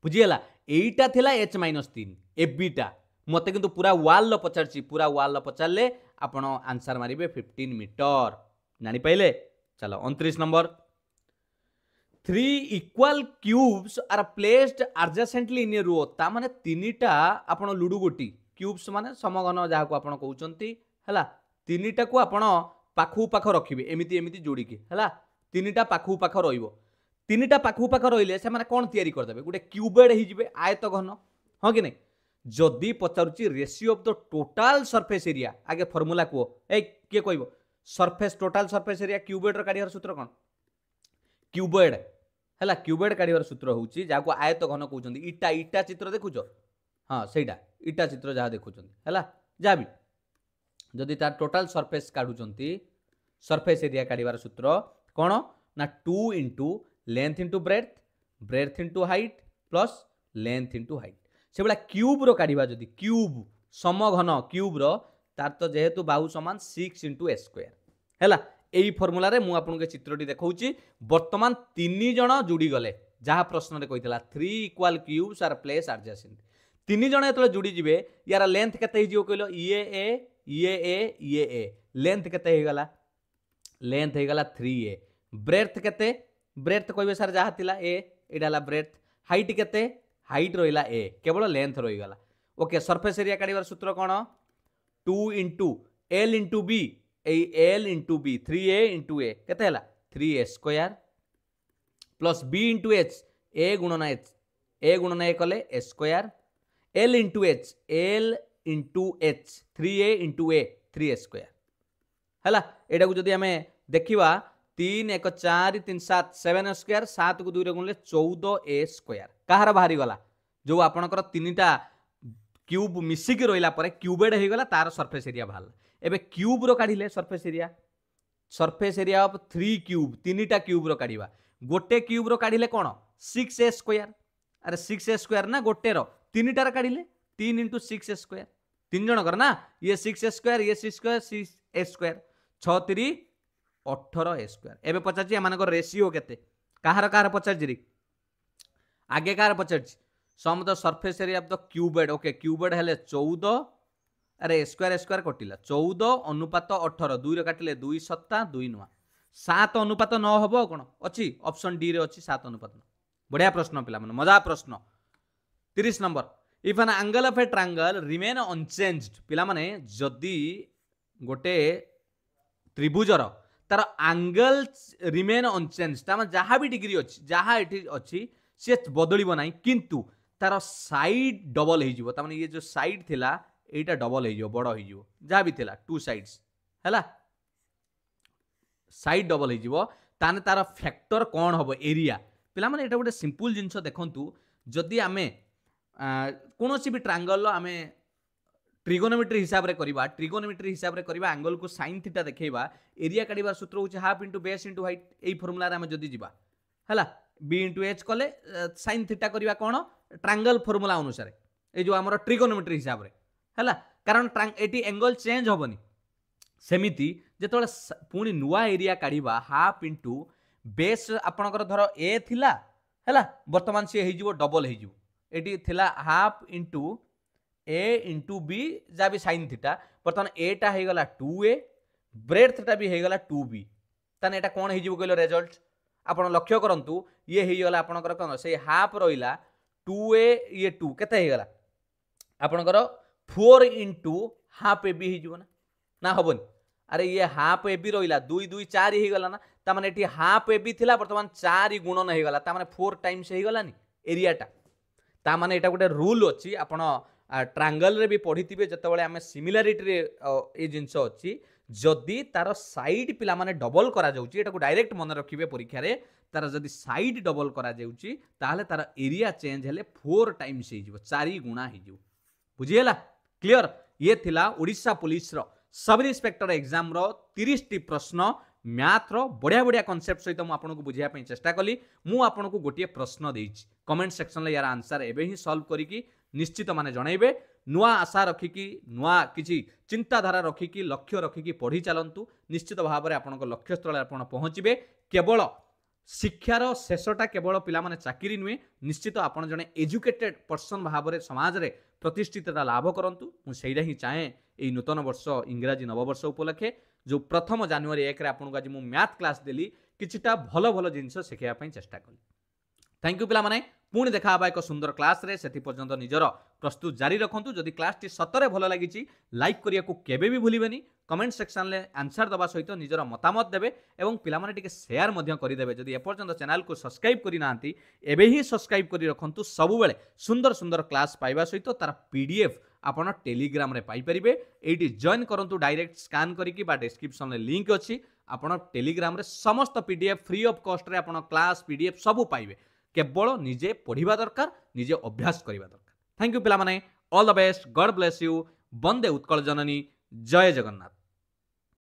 बुझियला एटा थिला h - 3 ए बी टा मते किंतु पूरा वॉल लो पचारची पूरा वॉल लो पचारले आपण आंसर मारिबे 15 मीटर जानि पाइले चलो 29 number 3 equal cubes are placed adjacently in a row ता माने तीनटा आपण लुडु गोटी क्यूब्स माने समघन जहाँ को आपण कहउचंती हला तीनिटा को आपण पाखु पाख रखिबे एमिति एमिति जोड़ी के हला तीनिटा पाखु पाख रहिबो तीनिटा पाखु पाख रहिले से माने कोन तयारी कर देबे गुटे क्यूबेड ही जिवे आयत घन हां कि नहीं जदि पचारुची ratio of the total surface area आगे फार्मूला को ए के कहबो surface total surface area cubed र काढियार सूत्र कोन क्यूबेड हला क्यूबेड काढियार सूत्र होउची जाको आयत घन कहउचंदी इटा इटा चित्र देखुचो हां सेटा इटा चित्र जहाँ देखुचंदी हला जा भी जदि तार टोटल सरफेस काढुचंती सरफेस एरिया काढिबार सूत्र कोन ना 2 into length into breadth breadth into height plus length into height से भाया क्यूब रो काढिबा जदि क्यूब समघन क्यूब रो तार तो जेहेतु बाहु समान 6 इंटू ए स्क्वायर हैला एई फॉर्मूला रे मु आपन के चित्रटी देखौची वर्तमान 3 जण जुड़ी गले जहाँ प्रश्न रे कहितला 3 equal cubes are place adjacent 3 जण एतले जुड़ी जिवे यार लेंथ केते हि जिवो कहलो ये लेंथ केते हे गला लेंथ हे गला 3a ब्रेथ केते ब्रेथ कहबे सर जहाँ थिला ए एडाला ब्रेथ हाइट केते हाइट रहिला ए केवल लेंथ रहि गला ओके सरफेस एरिया काढिबार सूत्र कोन 2 into L into B L into B 3a into A केते हला 3a square plus B into H A गुणन ए कले A square L into H H 3a into A 3a square हला एटा को जदि हमें देखिबा 3 1 4 3 7 7 स्क्वायर 7 को 2 रे गुणले 14a स्क्वायर कहार बाहरी गला जो आपनकर तीनटा क्यूब मिसिक रहिला परे क्यूबेड हे गला तार सरफेस एरिया बाहर एबे क्यूब रो काढिले सरफेस एरिया ऑफ 3 क्यूब तीनटा क्यूब रो काढिबा गोटे क्यूब रो काढिले कोन 6a स्क्वायर अरे 6a स्क्वायर ना गोटे रो तीनटा रो काढिले 3 इंटू 6a स्क्वायर 3 जण कर ना ये 6a स्क्वायर ये 6 square 6a square 6 3 18a square एबे पचाची एमानकर रेशियो केते कहार पचाची रे आगे कहार पचाची sum the surface area of the cubed okay cubed हेले 14 अरे स्क्वायर कटिला 14 अनुपात 18 2 रे काटिले 2 7 2 9 7 अनुपात 9 हबो कोन अछि ऑप्शन डी रे अछि 7 अनुपात 9 बढ़िया प्रश्न पिला माने मजा प्रश्न 30 number if an angle of A triangle remain unchanged पिला माने जदी गोटे त्रिभुजर तार एंगल रिमेन अनचेंज्ड तामा जहाँ भी डिग्री अछि जहाँ एठी अछि से बदलिबो नाही किंतु तार साइड डबल हो तार ये जो साइड थिला एटा डबल हो बड़ हो जहाँ भी थिला टू साइड्स हैला साइड डबल हो ताने तार फैक्टर कौन हम एरिया पिला माने एटा गोटे सिंपल जिनस देखंतु जदि आमे कोनोसी भी ट्रायंगल आमे ट्रिगोनोमेट्री हिसाब रे करिबा ट्रिगोनोमेट्री हिसाब रे करिबा एंगल को साइन थीटा देखैबा एरिया काढिबार सूत्र होचे half into base into height एई फार्मूला रे आमे जदि जिबा हैला बी इंटू एच कले साइन थीटा करिबा कोन ट्रायंगल फार्मूला अनुसार ए जो हमर ट्रिगोनोमेट्री हिसाब रे हैला कारण एटी एंगल चेंज होबनी सेमिति जेतोले पुनी नुवा एरिया काढिबा हाफ इंटू बेस आपनकर धर ए थिला हैला वर्तमान से हे जिवो डबल हे जिवो एटी थिला हाफ इंटू ए इंटू बी जा भी साइन थीटा बर्तमान एटा हो गला 2a ब्रेथटा भी हो गला 2b ताने एटा कोन हो कहलो रिजल्ट आपण लक्ष्य करंतु ये हो गला आपनकर कोन से हाफ रहिला 2a ये 2 केते हो गला आपनकर 4 इंटू हाफ ए बी हो ना हबन अरे ये हाफ ए बी रहिला 2 2 4 हो गला ना ता माने एटी हाफ ए बी थिला वर्तमान 4 गुणन हो गला ता माने 4 टाइम्स हो गलानी एरियाटा ता माने एटा गोटे रूल अछि आपण ट्रायंगल रे भी पढ़ी जिते आम सिमिलारिटी रे ए जिनस अच्छी जदि तार साइड पिला माने डबल करा जाउची एटा को डायरेक्ट मन रखिबे परीक्षा रे तार जदि साइड डबल करा जाउची ताहले तार एरिया चेंज हेले 4 टाइम्स हे जिवो 4 गुणा हे जिवो बुझिएला क्लियर ये थिला ओडिशा पुलिस रो सब इंस्पेक्टर एग्जाम रो 30 टी प्रश्न मैथ रो बढ़िया बढ़िया कॉन्सेप्ट सहित मु आपन को बुझिया पई चेष्टा कली मु आपन को गोटे प्रश्न देइछि कमेंट सेक्शन ले यार आंसर एबे ही सॉल्व करी की निश्चित माने जनइबे नुआ आशा रखिकी नुआ किसी चिंताधारा रखिकी लक्ष्य रखिकी पढ़ी चलतु निश्चित भाव में आपन लक्ष्य स्थल आप पहुँचे केवल शिक्षार शेषटा केवल पिला माने चाकरी नुहे निश्चित आपन जने एजुकेटेड पर्सन भाव में समाज रे प्रतिष्ठितता लाभ करंतु मु सेइरा ही चाहे एई नूतन वर्ष इंग्राजी नववर्ष उपलक्षे जो प्रथम जनवरी 1 रे आपन को आज मु मैथ क्लास देली किछिटा भलो भलो जिंस शिखैया पई चेष्टा कली थैंक यू पिलामाने पुणी देखा हबा एक सुंदर क्लास रे सेति पर्यंत निजर प्रस्तुत जारी रखंतु जदि क्लास टी सतरे भल लागिछि लाइक करिया को केबे भी भूलिबेनी कमेंट सेक्शन ले आंसर दबा सहित निजर मतामत देबे एवं पिलामाने टिके शेयर मध्य करि देबे जदि एपर्यंत चैनल को सब्सक्राइब करि नांती एबे ही सब्सक्राइब करि रखंतु सब बेले सुंदर सुंदर क्लास पाइबा सहित तार पीडीएफ आपण टेलीग्राम रे पाई परिबे एटी जॉइन करंतु डायरेक्ट स्कैन करिकि बा डिस्क्रिप्शन ले लिंक अछि आपण टेलीग्राम रे समस्त पीडीएफ फ्री ऑफ कॉस्ट रे आपण क्लास पीडीएफ सब पाइबे केवल निजे पढ़िबा दरकार निजे अभ्यास करिबा दरकार थैंक यू पिलामाने all the best god bless you वंदे उत्कल जननी जय जगन्नाथ।